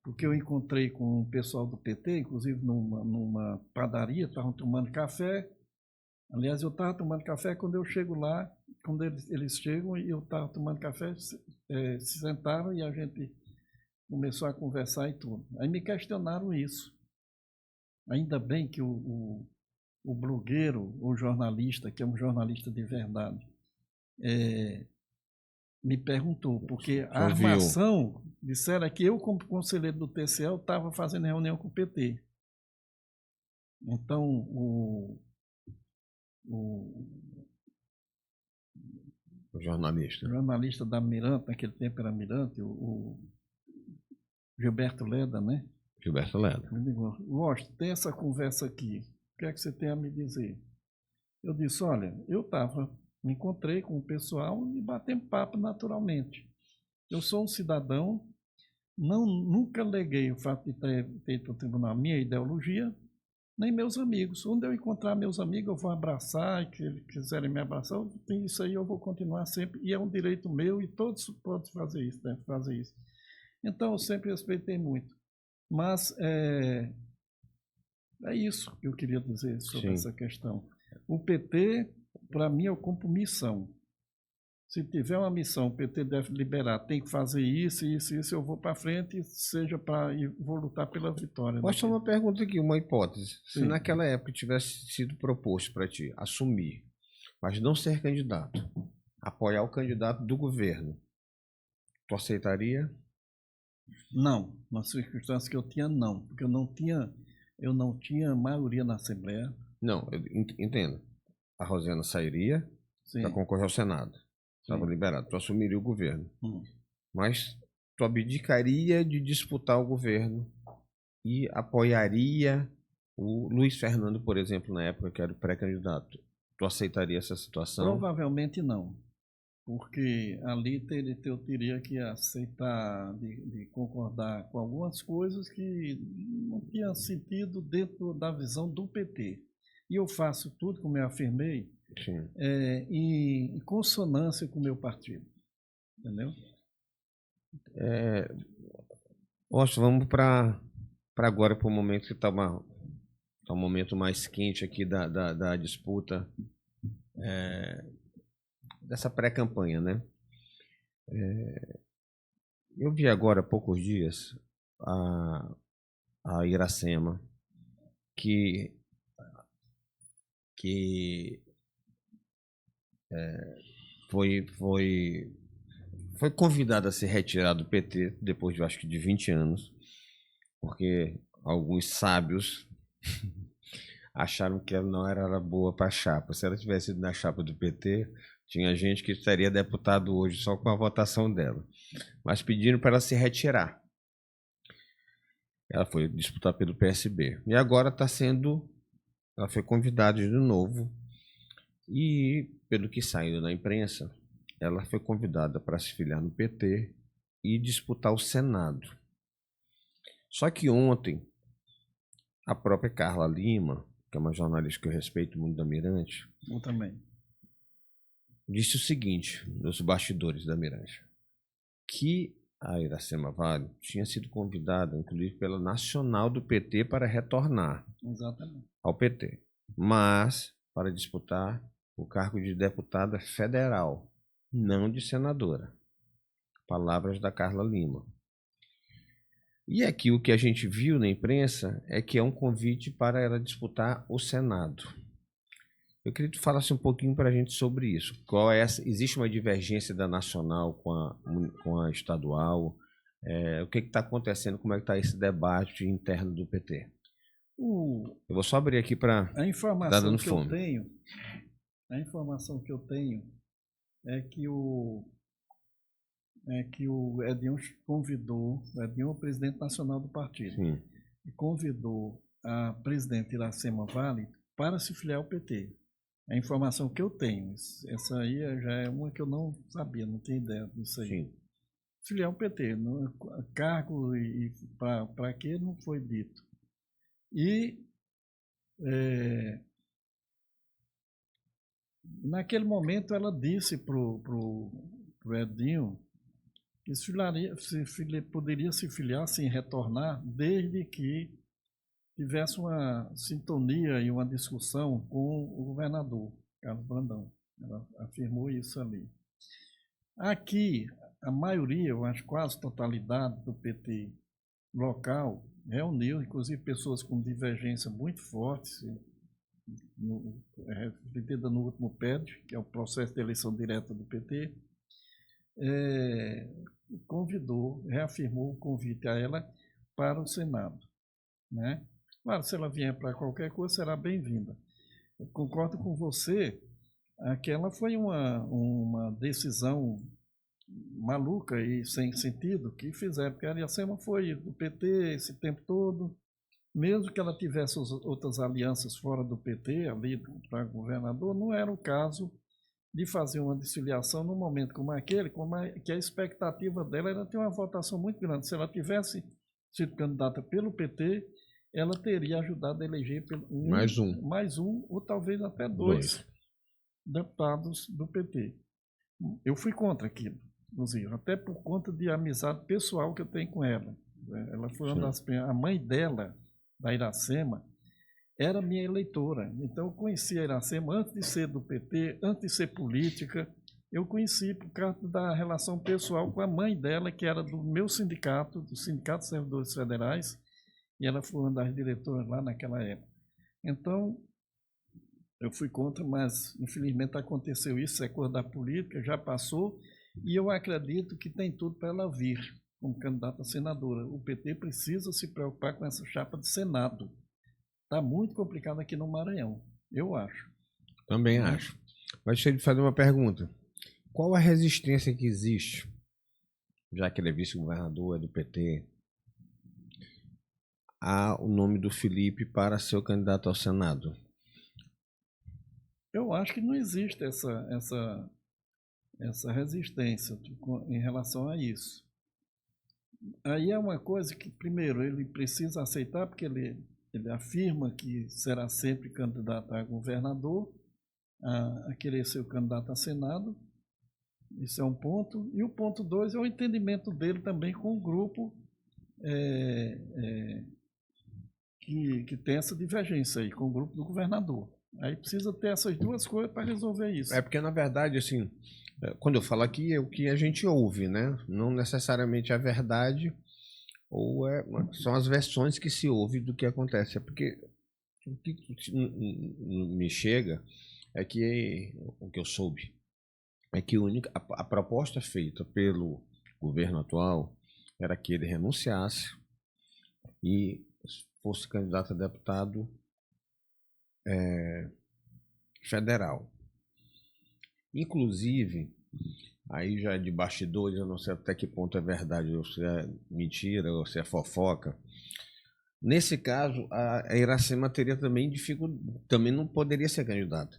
porque eu encontrei com o pessoal do PT, inclusive numa padaria, estavam tomando café. Aliás, eu estava tomando café quando eu chego lá, quando eles chegam e eu estava tomando café, se sentaram e a gente começou a conversar e tudo. Aí me questionaram isso. Ainda bem que o o blogueiro, o jornalista, que é um jornalista de verdade, me perguntou, porque a armação, disseram que eu, como conselheiro do TCE, estava fazendo reunião com o PT. Então, o jornalista da Mirante, naquele tempo era Mirante, o Gilberto Leda, né? Gilberto Leda. Me ligou, Washington, tem essa conversa aqui, o que é que você tem a me dizer? Eu disse, olha, me encontrei com o pessoal e batemos papo naturalmente. Eu sou um cidadão, nunca neguei o fato de ter ido para o tribunal a minha ideologia, nem meus amigos. Onde eu encontrar meus amigos, eu vou abraçar, e que eles quiserem me abraçar, tem isso aí, eu vou continuar sempre, e é um direito meu, e todos podem fazer isso, devem fazer isso. Então, eu sempre respeitei muito. Mas é isso que eu queria dizer sobre essa questão. O PT, para mim, eu cumpro missão. Se tiver uma missão, o PT deve liberar, tem que fazer isso, eu vou para frente, vou lutar pela vitória. Posso fazer uma pergunta aqui, uma hipótese. Se naquela época tivesse sido proposto para ti assumir, mas não ser candidato, apoiar o candidato do governo, tu aceitaria? Não, nas circunstâncias que eu tinha, não. Porque eu não tinha maioria na Assembleia. Não, eu entendo. A Rosena sairia para concorrer ao Senado. Estava liberado. Tu assumiria o governo. Mas tu abdicaria de disputar o governo e apoiaria o Luiz Fernando, por exemplo, na época que era o pré-candidato. Tu aceitaria essa situação? Provavelmente não. Porque ali eu teria que aceitar, de concordar com algumas coisas que não tinham sentido dentro da visão do PT. E eu faço tudo, como eu afirmei, em consonância com o meu partido. Entendeu? Vamos para agora, para o momento que está um momento mais quente aqui da disputa. Dessa pré-campanha, né? Eu vi agora há poucos dias a Iracema que foi convidada a se retirar do PT depois de, acho que, de 20 anos, porque alguns sábios acharam que ela não era boa para a chapa. Se ela tivesse ido na chapa do PT, tinha gente que seria deputado hoje só com a votação dela. Mas pediram para ela se retirar. Ela foi disputar pelo PSB. E agora ela foi convidada de novo. E, pelo que saiu na imprensa, ela foi convidada para se filiar no PT e disputar o Senado. Só que ontem, a própria Carla Lima, que é uma jornalista que eu respeito muito da Mirante, eu também, disse o seguinte, nos bastidores da Mirante, que a Iracema Vale tinha sido convidada, inclusive pela Nacional do PT, para retornar ao PT, mas para disputar o cargo de deputada federal, não de senadora. Palavras da Carla Lima. E aqui o que a gente viu na imprensa é que é um convite para ela disputar o Senado. Eu queria que tu falasse um pouquinho para a gente sobre isso. Existe uma divergência da nacional com a estadual? O que está acontecendo? Como é que está esse debate interno do PT? Eu vou só abrir aqui para dar dando fome. A informação que eu tenho é que o Edinho convidou, o Edinho é o presidente nacional do partido, e convidou a presidente Iracema Vale para se filiar ao PT. A informação que eu tenho, essa aí já é uma que eu não sabia, não tenho ideia disso aí. Filiar ao PT, cargo e para quê não foi dito. E naquele momento ela disse pro Edinho que poderia se filiar, sim, retornar, desde que tivesse uma sintonia e uma discussão com o governador, Carlos Brandão. Ela afirmou isso ali. Aqui, a maioria, eu acho quase totalidade do PT local, reuniu, inclusive pessoas com divergência muito forte, refletida no último PED, que é o processo de eleição direta do PT, reafirmou o convite a ela para o Senado, né? Claro, se ela vier para qualquer coisa, será bem-vinda. Eu concordo com você, aquela foi uma decisão maluca e sem sentido que fizeram, porque a Iracema foi do PT esse tempo todo, mesmo que ela tivesse outras alianças fora do PT, ali para governador, não era o caso de fazer uma desfiliação num momento como aquele, que a expectativa dela era ter uma votação muito grande. Se ela tivesse sido candidata pelo PT, ela teria ajudado a eleger mais um ou talvez até dois deputados do PT. Eu fui contra aquilo, inclusive, até por conta de amizade pessoal que eu tenho com ela. Ela foi uma das primeiras. A mãe dela, da Iracema, era minha eleitora. Então, eu conheci a Iracema antes de ser do PT, antes de ser política. Eu conheci por causa da relação pessoal com a mãe dela, que era do meu sindicato, do Sindicato de Servidores Federais, e ela foi uma das diretoras lá naquela época. Então, eu fui contra, mas infelizmente aconteceu isso, é coisa da política, já passou, e eu acredito que tem tudo para ela vir como candidata a senadora. O PT precisa se preocupar com essa chapa de Senado. Está muito complicado aqui no Maranhão, eu acho. Também acho. Mas deixa eu te fazer uma pergunta. Qual a resistência que existe, já que ele é vice-governador, é do PT, ao nome do Felipe para ser o candidato ao Senado? Eu acho que não existe essa resistência em relação a isso. Aí é uma coisa que, primeiro, ele precisa aceitar, porque ele afirma que será sempre candidato a governador, a querer ser o candidato a Senado. Isso é um ponto. E o ponto 2 é o entendimento dele também com o grupo que tem essa divergência aí, com o grupo do governador. Aí precisa ter essas duas coisas para resolver isso. É porque, na verdade, assim, quando eu falo aqui, é o que a gente ouve, né? Não necessariamente a verdade, são as versões que se ouve do que acontece. É porque o que me chega é que o que eu soube é que a proposta feita pelo governo atual era que ele renunciasse e fosse candidato a deputado federal. Inclusive, aí já de bastidores, eu não sei até que ponto é verdade, ou se é mentira, ou se é fofoca. Nesse caso, a Iracema teria também também não poderia ser candidata,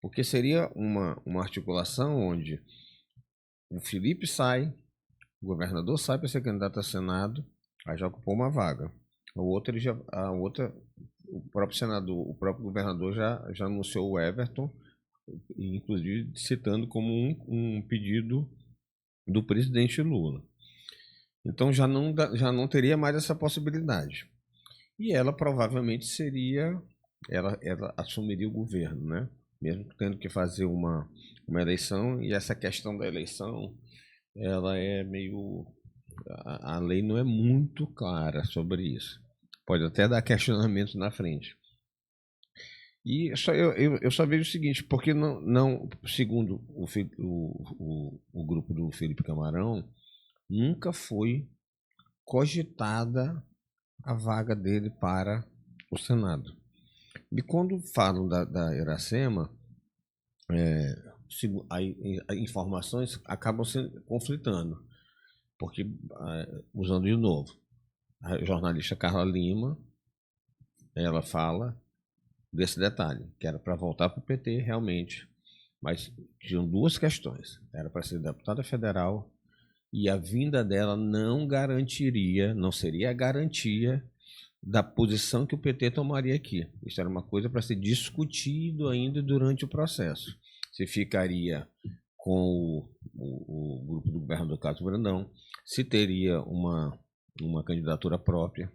porque seria uma articulação onde o Felipe sai, o governador sai para ser candidato a Senado, aí já ocupou uma vaga. O próprio senador, o próprio governador já anunciou o Everton, inclusive citando como um pedido do presidente Lula. Então já não teria mais essa possibilidade. E ela provavelmente ela assumiria o governo, né? Mesmo tendo que fazer uma eleição, e essa questão da eleição, ela é meio... A lei não é muito clara sobre isso. Pode até dar questionamentos na frente. E eu só vejo o seguinte, porque segundo o grupo do Felipe Camarão, nunca foi cogitada a vaga dele para o Senado. E quando falam da Iracema, as informações acabam se conflitando, porque, usando de novo, a jornalista Carla Lima, ela fala desse detalhe, que era para voltar para o PT realmente, mas tinham duas questões: era para ser deputada federal, e a vinda dela não seria a garantia da posição que o PT tomaria aqui. Isso era uma coisa para ser discutido ainda durante o processo. Se ficaria com o grupo do governador Cássio Brandão, se teria uma candidatura própria,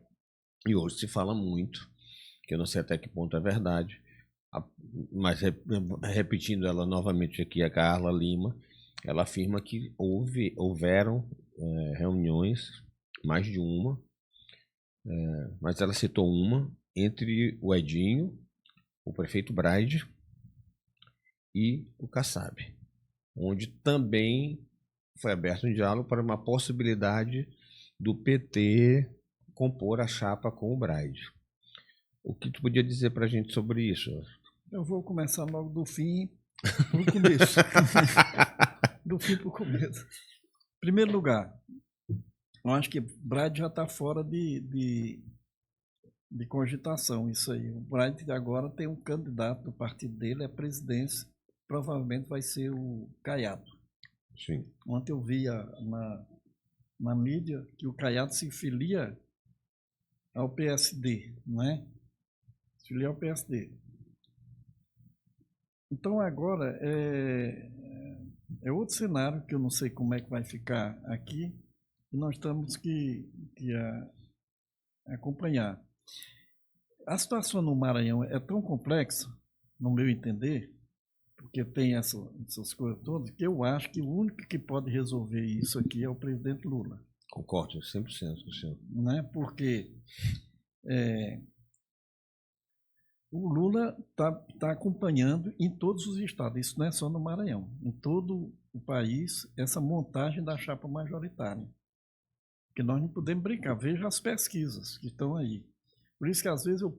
e hoje se fala muito, que eu não sei até que ponto é verdade, mas repetindo ela novamente aqui, a Carla Lima, ela afirma que houveram reuniões, mais de uma, mas ela citou uma, entre o Edinho, o prefeito Braide e o Kassab, onde também foi aberto um diálogo para uma possibilidade do PT compor a chapa com o Braide. O que tu podia dizer para a gente sobre isso? Eu vou começar logo do fim para o começo. Do fim para o começo. Em primeiro lugar, eu acho que Braide já está fora de cogitação, isso aí. O Braide agora tem um candidato do partido dele, é presidência, provavelmente vai ser o Caiado. Sim. Ontem eu vi na mídia que o Caiado se filia ao PSD, não é? Se filia ao PSD. Então agora é outro cenário que eu não sei como é que vai ficar aqui e nós temos que acompanhar. A situação no Maranhão é tão complexa, no meu entender, porque tem essas coisas todas, que eu acho que o único que pode resolver isso aqui é o presidente Lula. Concordo 100% com o senhor. Né? Porque o Lula tá acompanhando em todos os estados, isso não é só no Maranhão, em todo o país, essa montagem da chapa majoritária. Porque nós não podemos brincar, veja as pesquisas que estão aí. Por isso que às vezes eu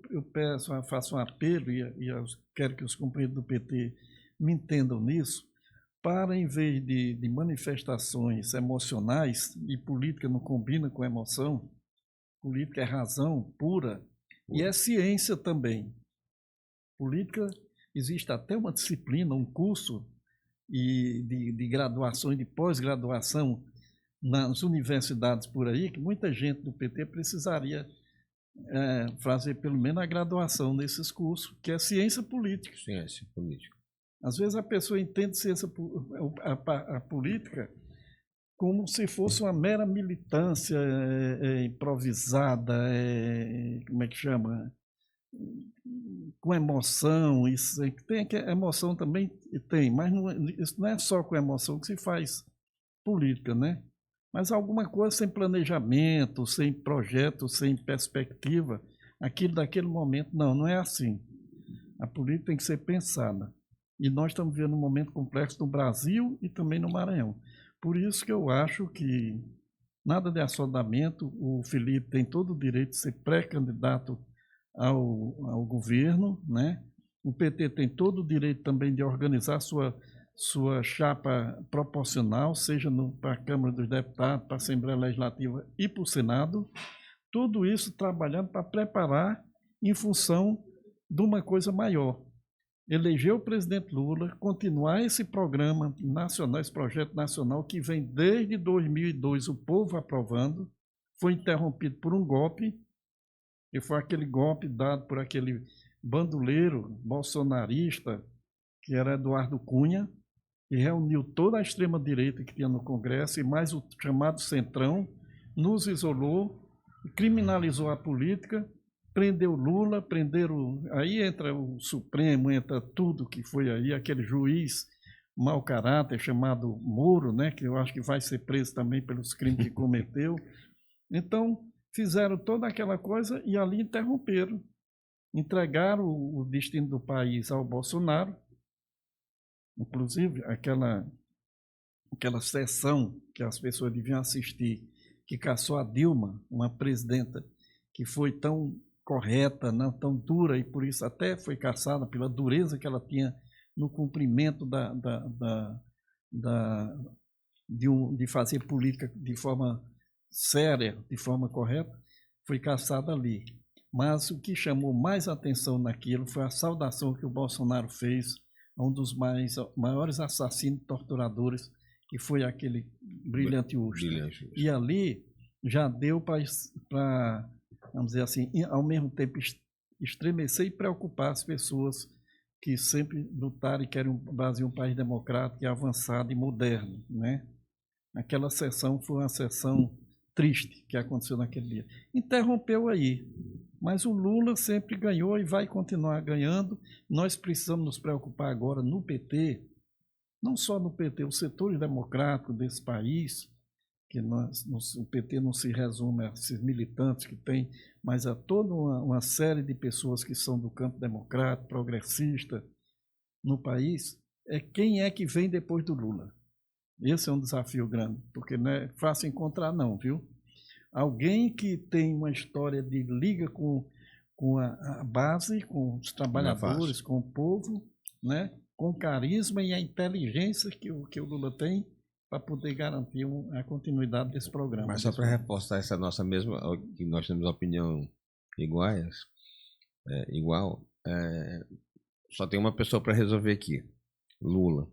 faço um apelo e eu quero que os companheiros do PT me entendam nisso, para em vez de manifestações emocionais, e política não combina com emoção, política é razão pura, e é ciência também. Política, existe até uma disciplina, um curso de graduação e de pós-graduação nas universidades por aí, que muita gente do PT precisaria fazer pelo menos a graduação nesses cursos, que é ciência política. Ciência política. Às vezes a pessoa entende ciência, a política como se fosse uma mera militância improvisada, como é que chama? Com emoção, isso tem que emoção também tem, mas isso não é só com emoção que se faz política, né? Mas alguma coisa sem planejamento, sem projeto, sem perspectiva, aquilo daquele momento, não é assim. A política tem que ser pensada. E nós estamos vivendo um momento complexo no Brasil e também no Maranhão. Por isso que eu acho que nada de assodamento, o Felipe tem todo o direito de ser pré-candidato ao governo, né? O PT tem todo o direito também de organizar sua chapa proporcional, seja para a Câmara dos Deputados, para a Assembleia Legislativa e para o Senado. Tudo isso trabalhando para preparar em função de uma coisa maior. Eleger o presidente Lula, continuar esse programa nacional, esse projeto nacional que vem desde 2002, o povo aprovando, foi interrompido por um golpe, que foi aquele golpe dado por aquele bandoleiro bolsonarista, que era Eduardo Cunha, que reuniu toda a extrema-direita que tinha no Congresso e mais o chamado Centrão, nos isolou, criminalizou a política, prendeu Lula, aí entra o Supremo, entra tudo que foi aí, aquele juiz mau caráter chamado Moro, né, que eu acho que vai ser preso também pelos crimes que cometeu. Então, fizeram toda aquela coisa e ali interromperam, entregaram o destino do país ao Bolsonaro, inclusive aquela sessão que as pessoas deviam assistir, que caçou a Dilma, uma presidenta que foi tão correta, não tão dura, e por isso até foi caçada pela dureza que ela tinha no cumprimento de fazer política de forma séria, de forma correta, foi caçada ali. Mas o que chamou mais atenção naquilo foi a saudação que o Bolsonaro fez a um dos maiores assassinos e torturadores, que foi aquele Brilhante Ustra. E ali já deu para, vamos dizer assim, ao mesmo tempo estremecer e preocupar as pessoas que sempre lutaram e querem um Brasil um país democrático e avançado e moderno, né? Aquela sessão foi uma sessão triste que aconteceu naquele dia. Interrompeu aí, mas o Lula sempre ganhou e vai continuar ganhando. Nós precisamos nos preocupar agora no PT, não só no PT, os setores democráticos desse país, que o PT não se resume a esses militantes que tem, mas a toda uma série de pessoas que são do campo democrático, progressista no país, é quem é que vem depois do Lula. Esse é um desafio grande, porque não é fácil encontrar não, viu? Alguém que tem uma história de liga com a base, com os trabalhadores, com o povo, né? Com carisma e a inteligência que o Lula tem para poder garantir a continuidade desse programa. Mas só para reforçar essa nossa mesma, que nós temos opinião igual, só tem uma pessoa para resolver aqui, Lula.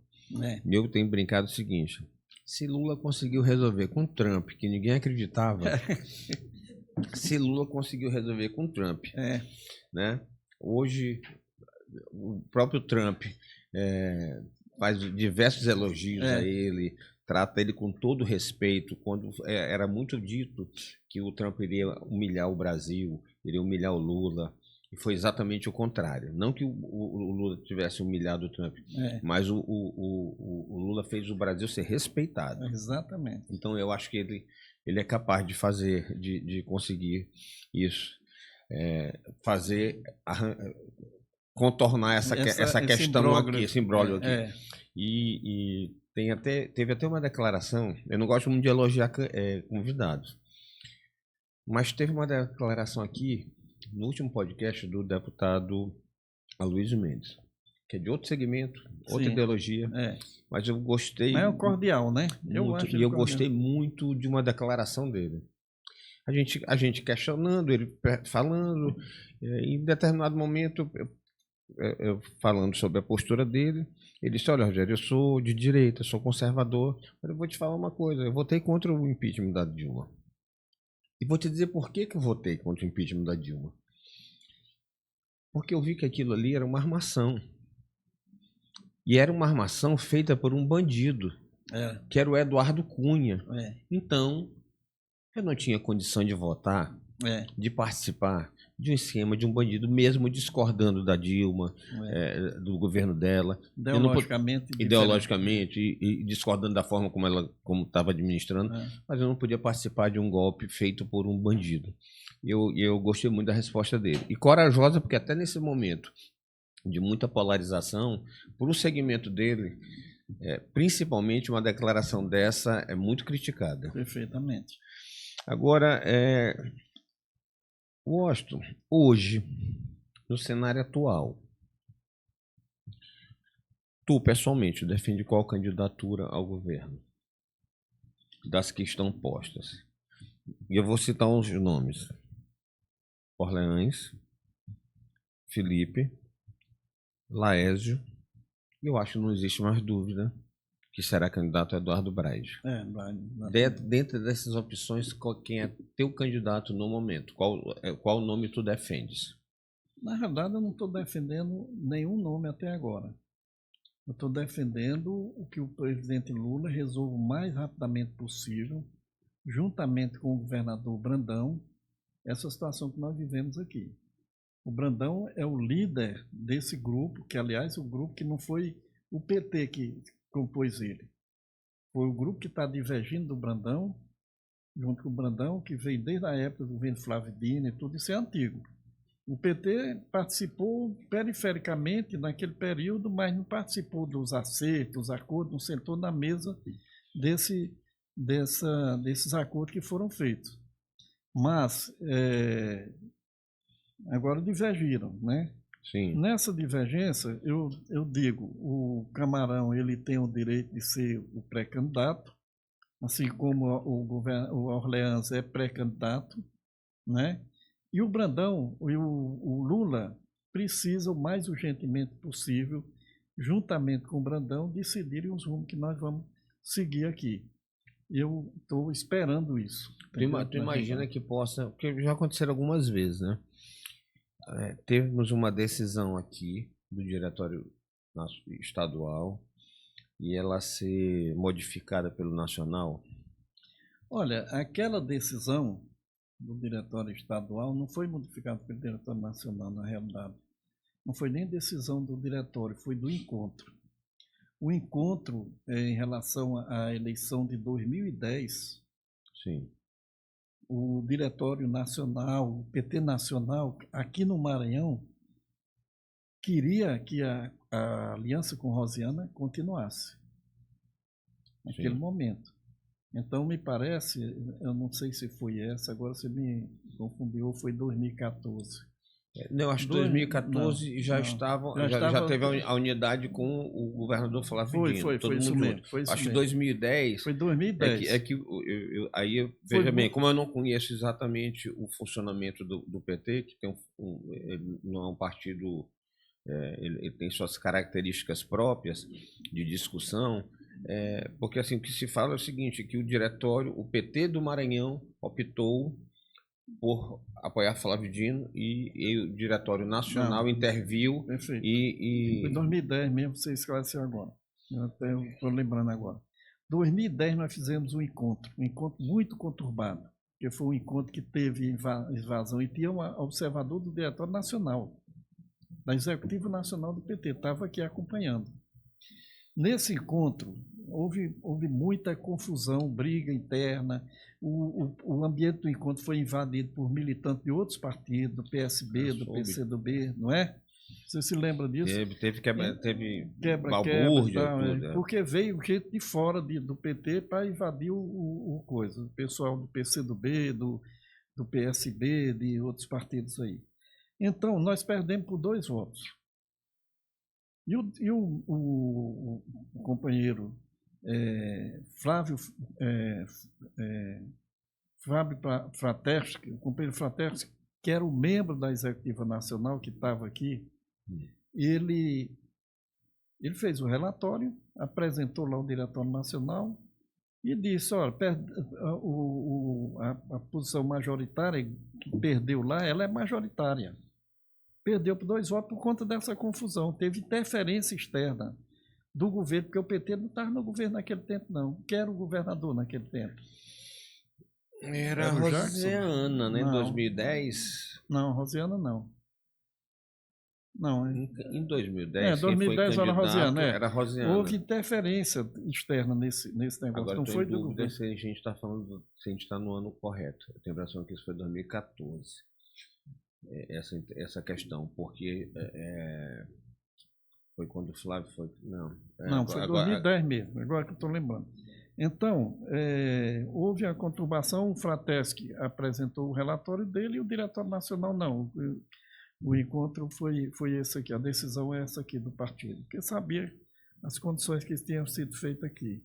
Eu tenho brincado o seguinte: se Lula conseguiu resolver com Trump, que ninguém acreditava, se Lula conseguiu resolver com Trump, né? Hoje o próprio Trump faz diversos elogios a ele, trata ele com todo respeito, quando era muito dito que o Trump iria humilhar o Brasil, iria humilhar o Lula, e foi exatamente o contrário. Não que o Lula tivesse humilhado o Trump, mas o Lula fez o Brasil ser respeitado. Exatamente. Então eu acho que ele é capaz de fazer, de conseguir isso, contornar essa questão aqui, esse imbróglio aqui. E teve até uma declaração, eu não gosto muito de elogiar convidados, mas teve uma declaração aqui no último podcast do deputado Aloysio Mendes, que é de outro segmento, outra ideologia, mas eu gostei. Mas é o cordial, né? Eu gostei muito de uma declaração dele. A gente questionando, ele falando, em determinado momento, eu falando sobre a postura dele, ele disse: olha, Rogério, eu sou de direita, sou conservador, mas eu vou te falar uma coisa, eu votei contra o impeachment da Dilma. E vou te dizer por que eu votei contra o impeachment da Dilma. Porque eu vi que aquilo ali era uma armação. E era uma armação feita por um bandido, que era o Eduardo Cunha. Então, eu não tinha condição de votar, de participar de um esquema de um bandido, mesmo discordando da Dilma, do governo dela. Ideologicamente e discordando da forma como ela estava administrando, mas eu não podia participar de um golpe feito por um bandido. Eu gostei muito da resposta dele. E corajosa, porque até nesse momento de muita polarização, por um segmento dele, principalmente uma declaração dessa é muito criticada. Perfeitamente. Agora, Washington, hoje, no cenário atual, tu, pessoalmente, defende qual candidatura ao governo? Das que estão postas. E eu vou citar uns nomes. Orleans, Felipe, Laésio, e eu acho que não existe mais dúvida que será candidato Eduardo Braide. Dentro dessas opções, quem é teu candidato no momento? Qual nome tu defendes? Na verdade, eu não estou defendendo nenhum nome até agora. Eu estou defendendo o que o presidente Lula resolva o mais rapidamente possível, juntamente com o governador Brandão, essa situação que nós vivemos aqui. O Brandão é o líder desse grupo, que, aliás, o grupo que não foi o PT que compôs ele. Foi o grupo que está divergindo do Brandão, junto com o Brandão, que veio desde a época do governo Flávio Dino e tudo, isso é antigo. O PT participou perifericamente naquele período, mas não participou dos acertos, dos acordos, não sentou na mesa desses acordos que foram feitos. Mas agora divergiram, né? Sim. Nessa divergência, eu digo, o Camarão ele tem o direito de ser o pré-candidato, assim como o Orleans é pré-candidato, né? E o Brandão e o Lula precisam, o mais urgentemente possível, juntamente com o Brandão, decidirem os rumos que nós vamos seguir aqui. Eu estou esperando isso. Tu imagina que possa, porque já aconteceram algumas vezes, né? Temos uma decisão aqui do Diretório Estadual e ela ser modificada pelo Nacional. Olha, aquela decisão do Diretório Estadual não foi modificada pelo Diretório Nacional, na realidade. Não foi nem decisão do Diretório, foi do encontro. O encontro, em relação à eleição de 2010, Sim. O Diretório Nacional, o PT Nacional, aqui no Maranhão, queria que a aliança com Rosiana continuasse naquele Sim. momento. Então, me parece, eu não sei se foi essa, agora você me confundiu, ou foi 2014. Não, acho que 2014 já estavam, já já estava, teve a unidade com o governador Flávio Dino, todo foi isso mundo mesmo, junto. foi isso Acho que mesmo. 2010 Foi 2010. aí, veja bem, como eu não conheço exatamente o funcionamento do PT, que tem ele não é um partido, ele tem suas características próprias de discussão, porque assim, o que se fala é o seguinte, que o diretório, o PT do Maranhão optou por apoiar Flávio Dino e o Diretório Nacional interviu. Perfeito. Foi em 2010 mesmo, você esclareceu agora. Eu até estou lembrando agora. 2010 nós fizemos um encontro muito conturbado, que foi um encontro que teve invasão e tinha um observador do Diretório Nacional, da Executiva Nacional do PT, estava aqui acompanhando. Nesse encontro, houve muita confusão, briga interna. O ambiente do encontro foi invadido por militantes de outros partidos, do PSB, do PCdoB, não é? Você se lembra disso? Teve quebra, balbúrdia, tal, tudo. Porque veio gente de fora do PT para invadir o coisa. O pessoal do PCdoB, do PSB, de outros partidos aí. Então, nós perdemos por 2 votos. E o companheiro Flávio Fraterski, o companheiro Fraterski, que era o membro da Executiva Nacional que estava aqui, ele fez o relatório, apresentou lá o Diretório Nacional e disse, olha, a posição majoritária que perdeu lá, ela é majoritária. Perdeu por 2 votos por conta dessa confusão. Teve interferência externa do governo, porque o PT não estava no governo naquele tempo, não. Quem era o governador naquele tempo? Era o Rosiana, né? Em 2010? Não, Rosiana não. Não, em 2010, 2010 quem foi candidato era Rosiana. Houve interferência externa nesse negócio. Agora não foi em dúvida se a gente está falando, se a gente está no ano correto. Eu tenho a impressão que isso foi 2014. Essa questão, porque foi quando o Flávio foi. Não, foi 2010 mesmo, agora que eu estou lembrando. Então, houve a conturbação, o Fraterski apresentou o relatório dele e o Diretório Nacional não. O encontro foi esse aqui, a decisão é essa aqui do partido, porque sabia as condições que tinham sido feitas aqui.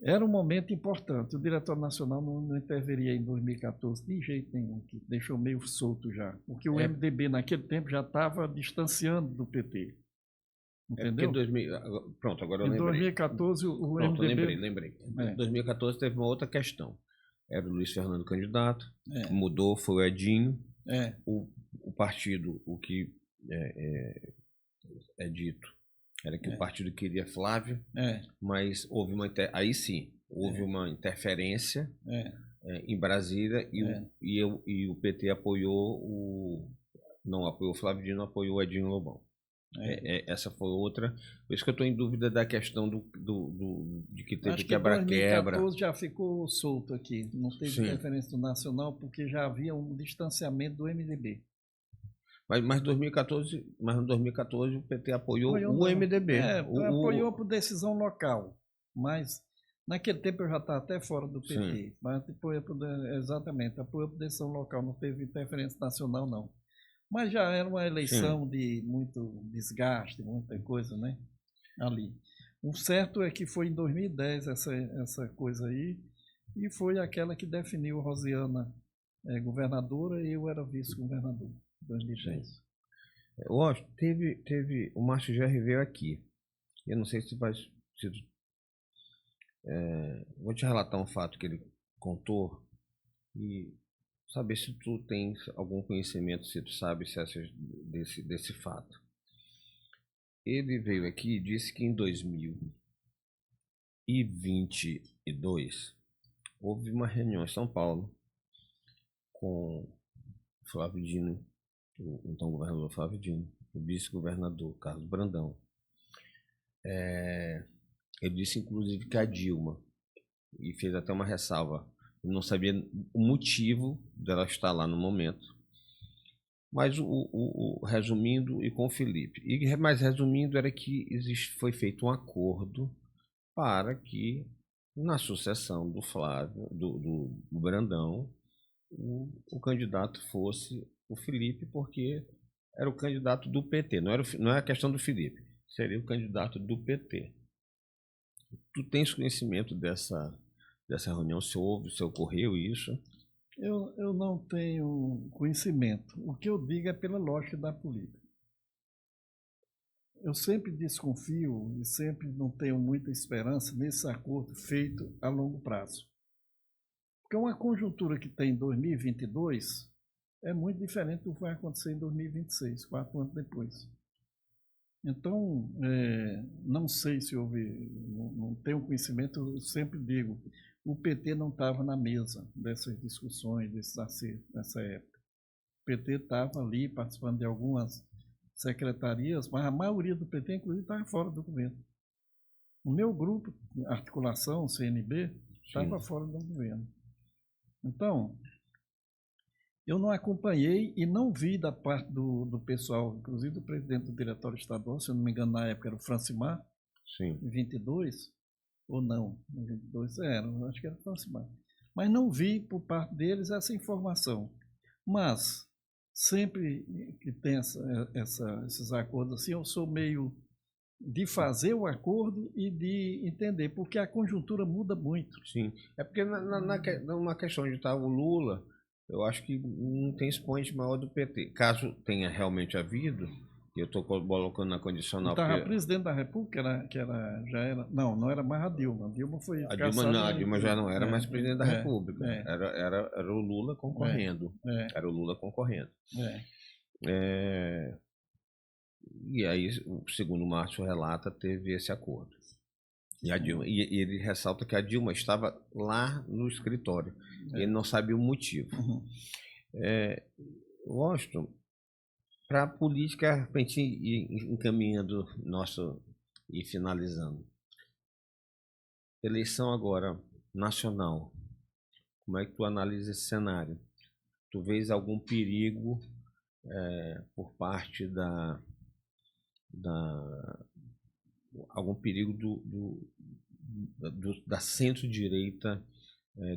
Era um momento importante, o Diretório Nacional não interveria em 2014 de jeito nenhum, que deixou meio solto já, porque o MDB naquele tempo já estava distanciando do PT. Entendeu? Pronto, agora eu lembrei. Em 2014 o MDB... Lembrei. Em 2014 teve uma outra questão. Era o Luiz Fernando candidato, mudou, foi o Edinho. O partido, o que é dito, era que o partido queria Flávio, mas houve uma interferência em Brasília e o PT não apoiou o Flávio Dino, apoiou o Edinho Lobão. Essa foi outra. Por isso que eu estou em dúvida da questão de que teve quebra-quebra. 2014 já ficou solto aqui, não teve interferência do Nacional, porque já havia um distanciamento do MDB. Mas em 2014 o PT apoiou o MDB. Apoiou por decisão local, mas naquele tempo eu já estava até fora do PT. Sim. Mas apoiou por decisão local, não teve interferência nacional, não. Mas já era uma eleição de muito desgaste, muita coisa, né? Ali. O certo é que foi em 2010 essa coisa aí, e foi aquela que definiu Rosiana governadora e eu era vice-governador. 2010. Teve o Márcio GR veio aqui. Eu não sei se vai. Vou te relatar um fato que ele contou e saber se tu tem algum conhecimento, se tu sabe desse fato. Ele veio aqui e disse que em 2022 houve uma reunião em São Paulo com Flávio Dino, o então governador Flávio Dino, o vice-governador Carlos Brandão. Ele disse inclusive que a Dilma, e fez até uma ressalva, Eu não sabia o motivo dela estar lá no momento. Mas resumindo, e com o Felipe. Mas resumindo, era que foi feito um acordo para que, na sucessão do Flávio, do Brandão, o candidato fosse o Felipe, porque era o candidato do PT, não é a questão do Felipe, seria o candidato do PT. Tu tens conhecimento dessa reunião, se ocorreu isso? Eu não tenho conhecimento. O que eu digo é pela lógica da política. Eu sempre desconfio e sempre não tenho muita esperança nesse acordo feito a longo prazo. Porque uma conjuntura que tem em 2022 é muito diferente do que vai acontecer em 2026, 4 anos depois. Então, não sei se houve, não tenho conhecimento, eu sempre digo, o PT não estava na mesa dessas discussões, desses acertos, nessa época. O PT estava ali participando de algumas secretarias, mas a maioria do PT, inclusive, estava fora do governo. O meu grupo, articulação, CNB, estava fora do governo. Então, eu não acompanhei e não vi da parte do pessoal, inclusive do presidente do diretório estadual, se eu não me engano, na época era o Francimar, Sim. em 22, ou não, em 22 era, acho que era o Francimar. Mas não vi por parte deles essa informação. Mas, sempre que tem esses acordos assim, eu sou meio de fazer o acordo e de entender, porque a conjuntura muda muito. Sim, é porque numa questão de estar o Lula, eu acho que não tem expoente maior do PT. Caso tenha realmente havido, eu estou colocando na condicional. Estava presidente da República, já era. Não era mais a Dilma. A Dilma foi a Dilma, não, a Dilma já não era mais presidente da República. Era o Lula concorrendo. Era o Lula concorrendo. E aí, segundo o Márcio relata, teve esse acordo. E a Dilma, e ele ressalta que a Dilma estava lá no escritório. E ele não sabia o motivo. Washington, para a política, para a gente ir encaminhando e finalizando. Eleição agora nacional. Como é que tu analisa esse cenário? Tu vês algum perigo por parte algum perigo da centro-direita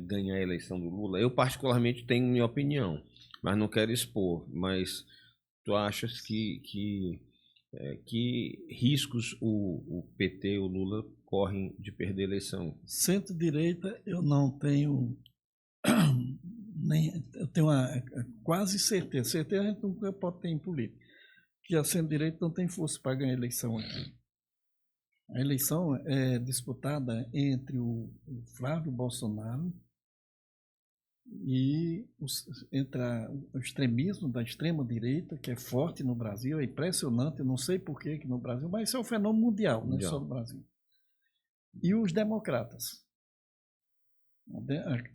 ganhar a eleição do Lula? Eu particularmente tenho minha opinião, mas não quero expor. Mas tu achas que riscos o PT e o Lula correm de perder a eleição? Centro-direita eu não tenho eu tenho uma quase certeza a gente nunca pode ter em política, que a centro-direita não tem força para ganhar a eleição aqui. A eleição é disputada entre o Flávio Bolsonaro e entre o extremismo da extrema-direita, que é forte no Brasil, é impressionante, eu não sei por que no Brasil, mas isso é um fenômeno mundial, não é só no Brasil. E os democratas.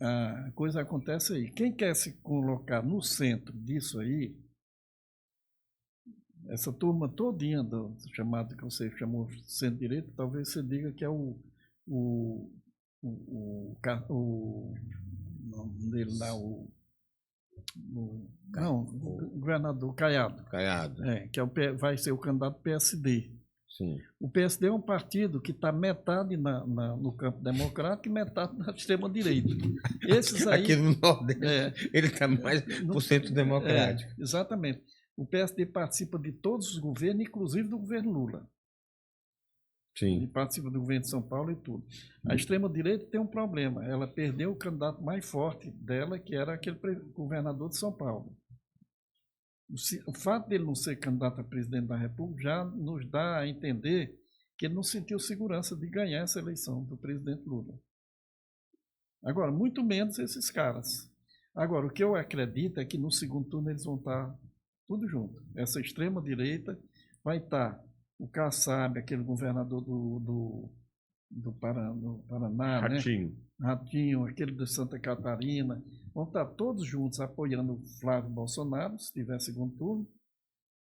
A coisa acontece aí. Quem quer se colocar no centro disso aí, essa turma todinha do chamado que você chamou centro-direita, talvez você diga que é o nome dele lá, o governador Caiado. Que vai ser o candidato do PSD. Sim. O PSD é um partido que está metade no campo democrático e metade na extrema-direita. Esses aí, aqui no Nordeste, ele está mais por centro democrático. Exatamente. O PSD participa de todos os governos, inclusive do governo Lula. Sim. Ele participa do governo de São Paulo e tudo. A extrema-direita tem um problema. Ela perdeu o candidato mais forte dela, que era aquele governador de São Paulo. O fato dele não ser candidato a presidente da República já nos dá a entender que ele não sentiu segurança de ganhar essa eleição do presidente Lula. Agora, muito menos esses caras. Agora, o que eu acredito é que no segundo turno eles vão estar tudo junto. Essa extrema-direita vai estar o Kassab, aquele governador do Paraná, Ratinho. né? Ratinho, aquele de Santa Catarina, vão estar todos juntos apoiando o Flávio Bolsonaro, se tiver segundo turno,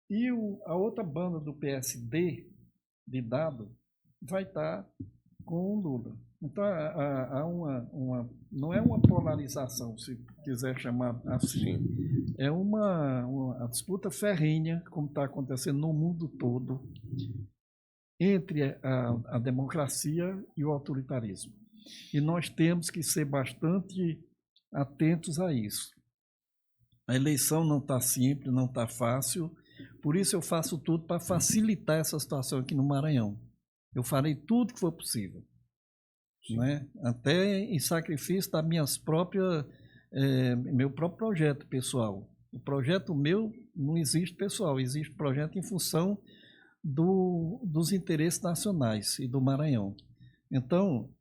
e a outra banda do PSD, de dado, vai estar com o Lula. Então, há não é uma polarização, se quiser chamar assim. Sim. É uma disputa ferrenha, como está acontecendo no mundo todo, entre a democracia e o autoritarismo. E nós temos que ser bastante atentos a isso. A eleição não está simples, não está fácil, por isso eu faço tudo para facilitar essa situação aqui no Maranhão. Eu farei tudo que for possível. Né? Até em sacrifício das minhas próprias, meu próprio projeto pessoal. O projeto meu não existe pessoal, existe projeto em função dos interesses nacionais e do Maranhão. Então,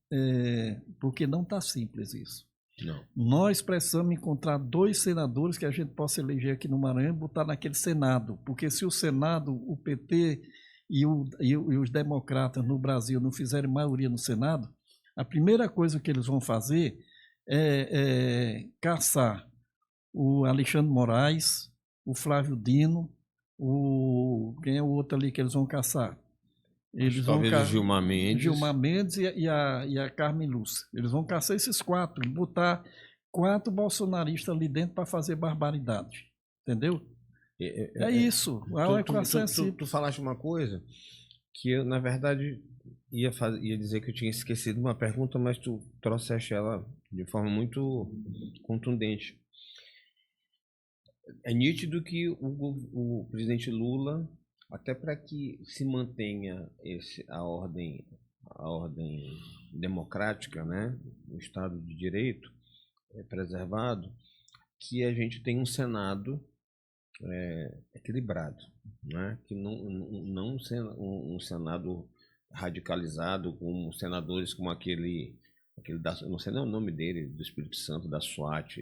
porque não está simples isso. Não. Nós precisamos encontrar 2 senadores que a gente possa eleger aqui no Maranhão e botar naquele Senado, porque se o Senado, o PT e os democratas no Brasil não fizerem maioria no Senado, a primeira coisa que eles vão fazer é caçar o Alexandre Moraes, o Flávio Dino, quem é o outro ali que eles vão caçar? Eles talvez o Gilmar Mendes. Gilmar Mendes e a Carmen Lúcia. Eles vão caçar esses 4, botar 4 bolsonaristas ali dentro para fazer barbaridade. Entendeu? Isso. A equação é simples. Tu falaste uma coisa que eu, na verdade, ia dizer que eu tinha esquecido uma pergunta, mas tu trouxeste ela de forma muito contundente. É nítido que o presidente Lula, até para que se mantenha a ordem democrática, né, o Estado de Direito preservado, que a gente tem um Senado equilibrado, né, que não um Senado radicalizado com senadores como aquele não sei nem o nome dele, do Espírito Santo, da SWAT.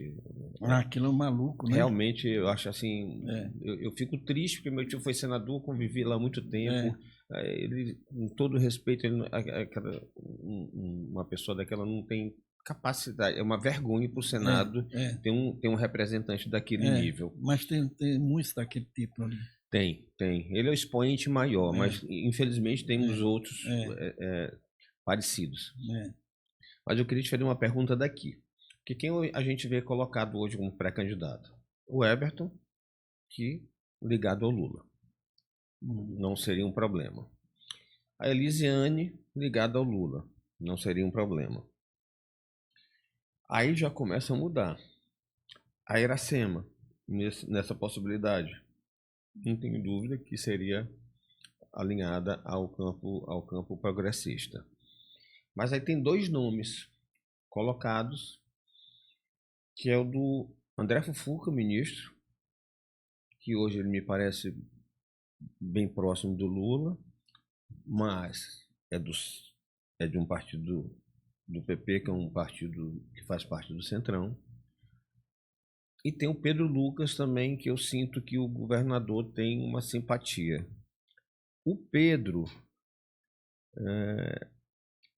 Aquilo é um maluco, né? Realmente, eu acho assim, eu fico triste porque meu tio foi senador, convivi lá há muito tempo. Ele, com todo respeito, uma pessoa daquela não tem capacidade, é uma vergonha para o Senado ter um representante daquele nível. Mas tem muitos daquele tipo ali. Tem. Ele é o expoente maior, mas infelizmente temos outros parecidos. Mas eu queria te fazer uma pergunta daqui. Porque quem a gente vê colocado hoje como pré-candidato? O Everton, que ligado ao Lula. Não seria um problema. A Elisiane, ligada ao Lula. Não seria um problema. Aí já começa a mudar. A Iracema, nessa possibilidade, não tenho dúvida que seria alinhada ao campo progressista. Mas aí tem 2 nomes colocados, que é o do André Fufuca, ministro, que hoje ele me parece bem próximo do Lula, mas é de um partido do PP, que é um partido que faz parte do Centrão. E tem o Pedro Lucas também, que eu sinto que o governador tem uma simpatia. O Pedro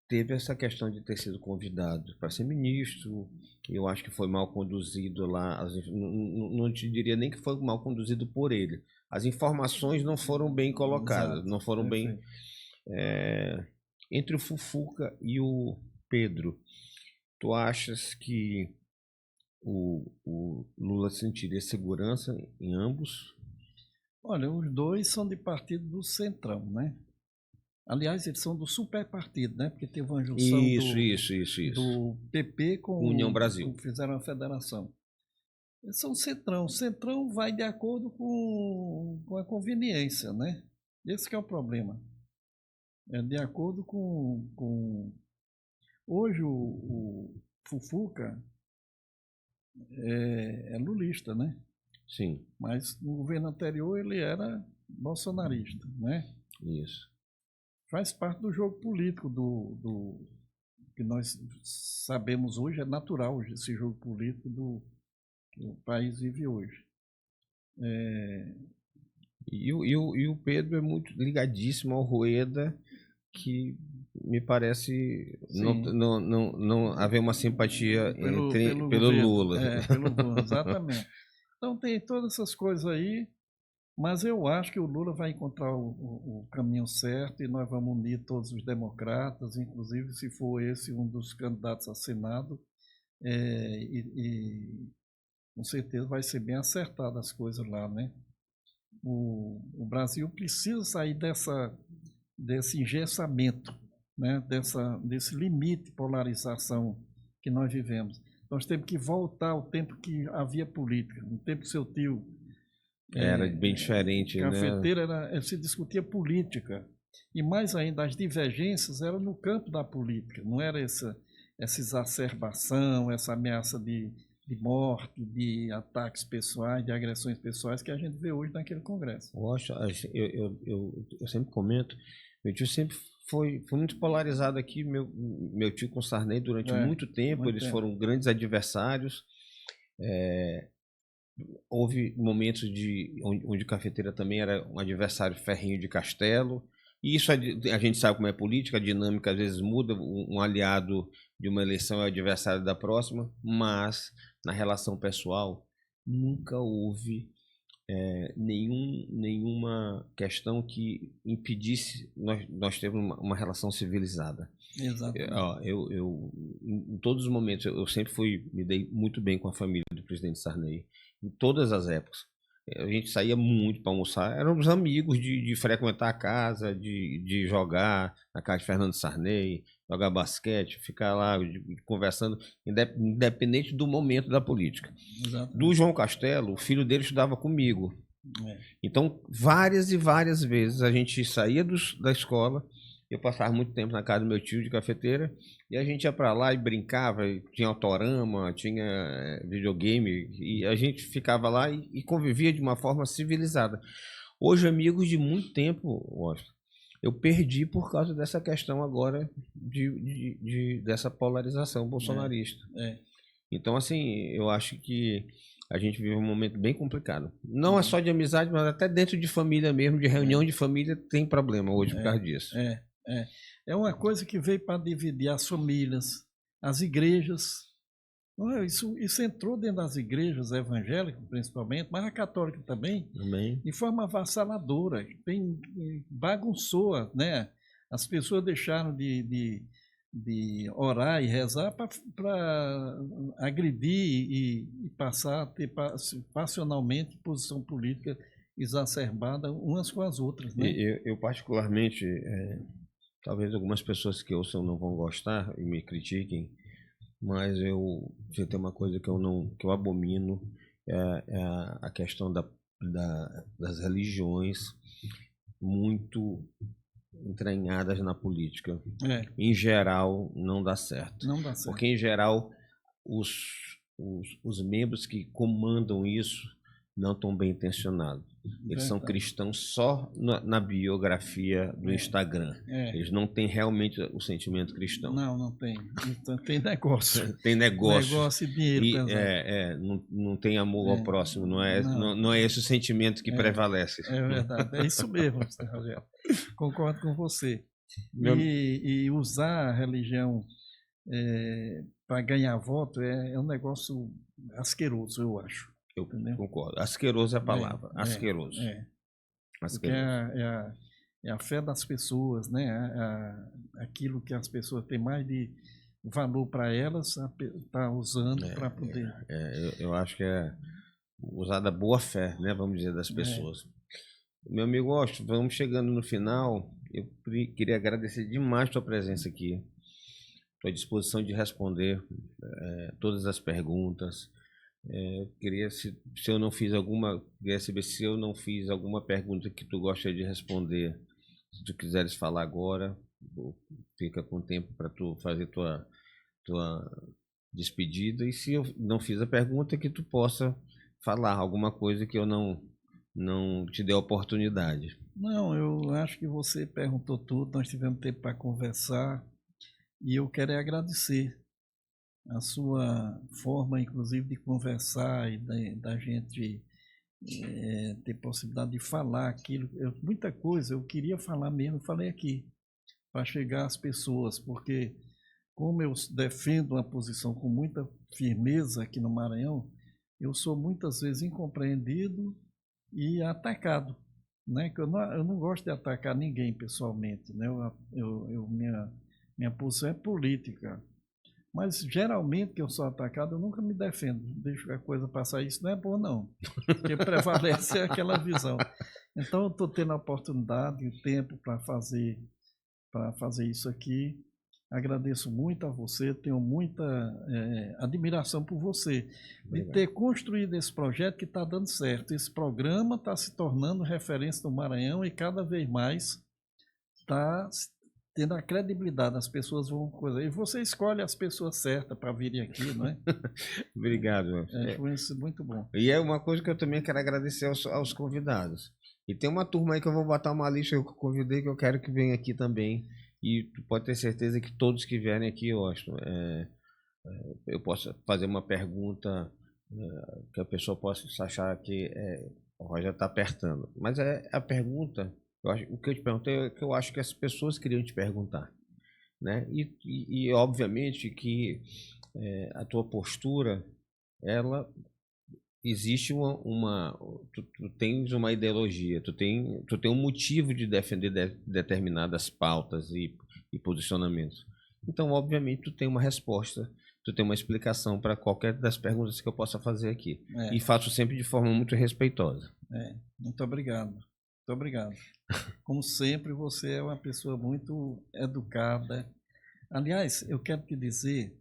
teve essa questão de ter sido convidado para ser ministro. Eu acho que foi mal conduzido lá. Não te diria nem que foi mal conduzido por ele. As informações não foram bem colocadas. Exato. Não foram bem. Entre o Fufuca e o Pedro, tu achas que o Lula sentiria segurança em ambos? Olha, os 2 são de partido do Centrão, né? Aliás, eles são do superpartido, né? Porque teve uma junção do PP com União Brasil. Fizeram a federação. Eles são Centrão. Centrão vai de acordo com a conveniência, né? Esse que é o problema. É de acordo com... Hoje o Fufuca é lulista, né? Sim. Mas no governo anterior ele era bolsonarista, né? Isso. Faz parte do jogo político do que nós sabemos hoje, é natural esse jogo político que o país vive hoje. E o Pedro é muito ligadíssimo ao Rueda, que me parece não haver uma simpatia pelo Lula. Pelo Lula, exatamente. Então tem todas essas coisas aí, Mas eu acho que o Lula vai encontrar o caminho certo e nós vamos unir todos os democratas, inclusive se for esse um dos candidatos a Senado, e com certeza vai ser bem acertada as coisas lá, né? O Brasil precisa sair desse engessamento, né? Desse limite de polarização que nós vivemos. Nós temos que voltar ao tempo que havia política, no tempo que seu tio Era bem diferente, né? cafeteira se discutia política. E mais ainda, as divergências eram no campo da política, não era essa exacerbação, essa ameaça de morte, de ataques pessoais, de agressões pessoais que a gente vê hoje naquele Congresso. Eu sempre comento, meu tio sempre foi muito polarizado aqui, meu tio com Sarney durante muito tempo, eles foram grandes adversários. Houve momentos onde Cafeteira também era um adversário ferrenho de Castelo. E isso a gente sabe como é política, a dinâmica às vezes muda, um aliado de uma eleição é o adversário da próxima, mas na relação pessoal nunca houve nenhuma questão que impedisse nós termos uma relação civilizada. Exatamente. Em todos os momentos, eu sempre me dei muito bem com a família do presidente Sarney, em todas as épocas. A gente saía muito para almoçar, éramos amigos de frequentar a casa, de jogar na casa de Fernando Sarney, jogar basquete, ficar lá conversando, independente do momento da política. Exatamente. Do João Castelo, o filho dele estudava comigo. Então, várias e várias vezes a gente saía da escola, eu passava muito tempo na casa do meu tio de Cafeteira, e a gente ia para lá e brincava, e tinha autorama, tinha videogame, e a gente ficava lá e convivia de uma forma civilizada. Hoje, amigos de muito tempo, eu perdi por causa dessa questão agora dessa polarização bolsonarista. Então, assim, eu acho que a gente vive um momento bem complicado. Não é só de amizade, mas até dentro de família mesmo, de reunião de família, tem problema hoje por causa disso. É uma coisa que veio para dividir as famílias, as igrejas. Isso entrou dentro das igrejas evangélicas, principalmente, mas a católica também, de forma avassaladora. Bagunçou, né? As pessoas deixaram de orar e rezar para agredir e passar a ter passionalmente posição política exacerbada umas com as outras, né? Eu particularmente, talvez algumas pessoas que ouçam não vão gostar e me critiquem, mas se tem uma coisa que eu abomino é a questão das religiões muito entranhadas na política. Em geral, não dá certo. Não dá certo. Porque, em geral, os membros que comandam isso não estão bem intencionados. Eles são cristãos só na biografia do Instagram. Eles não têm realmente o sentimento cristão. Não tem. Então, tem negócio. Tem negócio. Negócio e dinheiro. Não tem amor ao próximo. Não é esse o sentimento que prevalece. É verdade. É isso mesmo, Rogério. Concordo com você. E usar a religião para ganhar voto é um negócio asqueroso, eu acho. Eu concordo. Asqueroso é a palavra. Asqueroso. Porque é a fé das pessoas, né? Aquilo que as pessoas têm mais de valor para elas, está usando para poder. Eu acho que é usar da boa fé, né? Vamos dizer, das pessoas. Meu amigo Austin, vamos chegando no final. Eu queria agradecer demais a tua presença aqui, tua disposição de responder todas as perguntas. Queria se eu não fiz queria saber se eu não fiz alguma pergunta que tu gostaria de responder. Se tu quiseres falar agora, fica com tempo para tu fazer tua despedida. E se eu não fiz a pergunta, que tu possa falar alguma coisa que eu não te dei a oportunidade. Não, eu acho que você perguntou tudo, nós tivemos tempo para conversar e eu quero agradecer a sua forma, inclusive, de conversar e da gente ter possibilidade de falar aquilo. Muita coisa eu queria falar mesmo, falei aqui, para chegar às pessoas, porque como eu defendo uma posição com muita firmeza aqui no Maranhão, eu sou muitas vezes incompreendido e atacado, né? Que eu não gosto de atacar ninguém pessoalmente, né? Minha posição é política. Mas geralmente que eu sou atacado, eu nunca me defendo. Deixo a coisa passar. Isso não é bom, não. Porque prevalece aquela visão. Então, eu estou tendo a oportunidade e o tempo para fazer isso aqui. Agradeço muito a você, tenho muita admiração por você, de ter construído esse projeto que está dando certo. Esse programa está se tornando referência no Maranhão e cada vez mais está tendo a credibilidade, as pessoas vão coisa. E você escolhe as pessoas certas para virem aqui, não é? Obrigado. Foi isso muito bom. E é uma coisa que eu também quero agradecer aos convidados. E tem uma turma aí que eu vou botar uma lista que eu convidei que eu quero que venha aqui também. E tu pode ter certeza que todos que vierem aqui, Washington, eu posso fazer uma pergunta que a pessoa possa achar que o Roger está apertando. Mas a pergunta, o que eu te perguntei é que eu acho que as pessoas queriam te perguntar, né? E obviamente que a tua postura, ela existe tu tens uma ideologia, tu tem um motivo de defender determinadas pautas e posicionamentos. Então, obviamente, tu tem uma resposta, tu tem uma explicação para qualquer das perguntas que eu possa fazer aqui. E faço sempre de forma muito respeitosa. Muito obrigado. Muito obrigado. Como sempre, você é uma pessoa muito educada. Aliás, eu quero te dizer,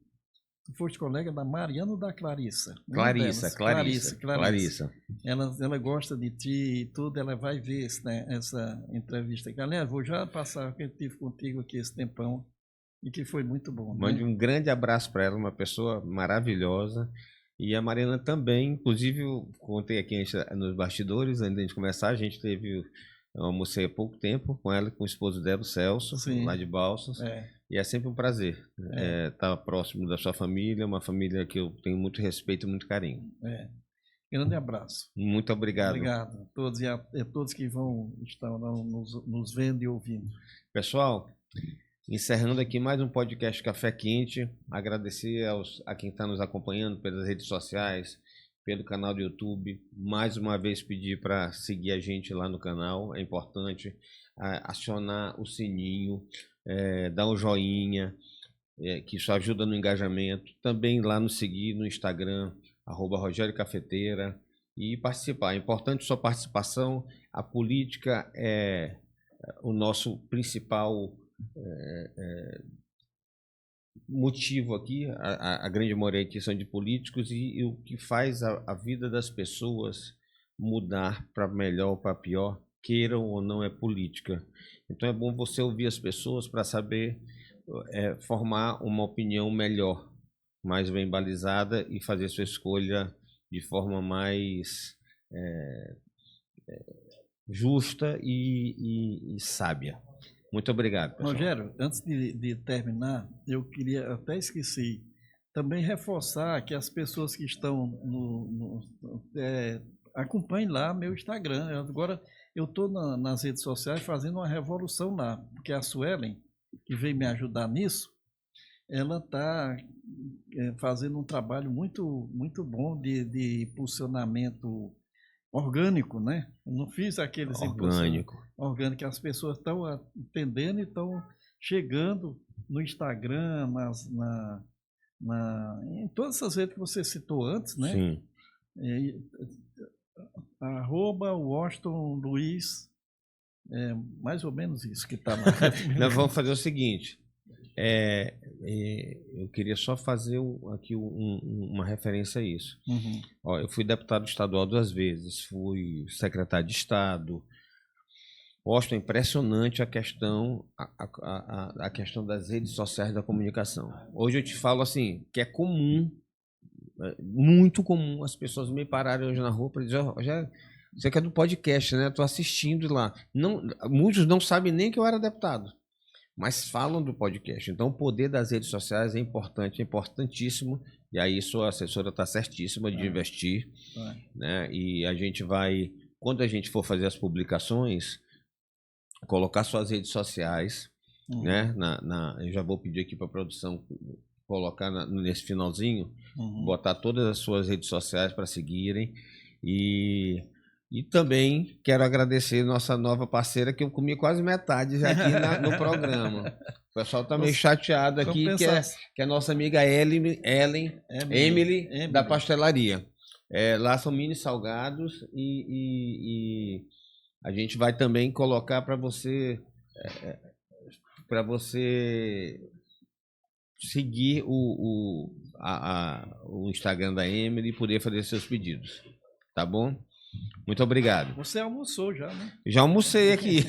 tu foste colega da Mariana ou da Clarissa? Clarissa. Ela gosta de ti e tudo, ela vai ver essa entrevista. Galera, vou já passar o que eu tive contigo aqui esse tempão e que foi muito bom. Mande um grande abraço para ela, uma pessoa maravilhosa. E a Mariana também, inclusive, eu contei aqui nos bastidores, antes de começar, eu almocei há pouco tempo com ela e com o esposo dela, o Celso, lá de Balsas. E é sempre um prazer estar próximo da sua família, uma família que eu tenho muito respeito e muito carinho. Grande abraço. Muito obrigado. Obrigado a todos e a todos que estão nos vendo e ouvindo. Pessoal, encerrando aqui mais um podcast Café Quente, agradecer a quem está nos acompanhando pelas redes sociais, pelo canal do YouTube. Mais uma vez pedir para seguir a gente lá no canal, é importante acionar o sininho, dar um joinha, que isso ajuda no engajamento. Também lá nos seguir no Instagram, @Rogério Cafeteira, e participar. É importante sua participação. A política é o nosso principal motivo aqui. A grande maioria aqui são de políticos, e o que faz a vida das pessoas mudar para melhor ou para pior, queiram ou não, é política. Então é bom você ouvir as pessoas para saber formar uma opinião melhor, mais bem balizada, e fazer sua escolha de forma mais justa e sábia. Muito obrigado, pessoal. Rogério, antes de terminar, eu queria, até esqueci, também reforçar que as pessoas que estão acompanhem lá meu Instagram. Agora eu estou nas redes sociais fazendo uma revolução lá, porque a Suelen, que veio me ajudar nisso, ela está fazendo um trabalho muito, muito bom de impulsionamento orgânico, né? Eu não fiz aqueles orgânico, as pessoas estão entendendo e estão chegando no Instagram, em todas essas redes que você citou antes, né? Sim. @Washington Luiz, mais ou menos isso que está lá. Nós vamos fazer o seguinte, eu queria só fazer aqui uma referência a isso. Ó, eu fui deputado estadual 2 vezes, fui secretário de Estado. Washington, impressionante a questão das redes sociais da comunicação. Hoje eu te falo assim, que é comum, muito comum, as pessoas me pararem hoje na rua para dizer: Rogério, você que é do podcast, né? Estou assistindo lá. Muitos não sabem nem que eu era deputado, mas falam do podcast. Então, o poder das redes sociais é importante, é importantíssimo. E aí, sua assessora está certíssima de investir. Né? E a gente vai, quando a gente for fazer as publicações, colocar suas redes sociais. Né? Eu já vou pedir aqui para a produção colocar nesse finalzinho, botar todas as suas redes sociais para seguirem. E E também quero agradecer nossa nova parceira, que eu comi quase metade já aqui no programa. O pessoal está meio chateado aqui, que é a nossa amiga Emily, da pastelaria. Lá são mini salgados e a gente vai também colocar para você seguir o Instagram da Emily e poder fazer seus pedidos. Tá bom? Muito obrigado. Você almoçou já, né? Já almocei aqui.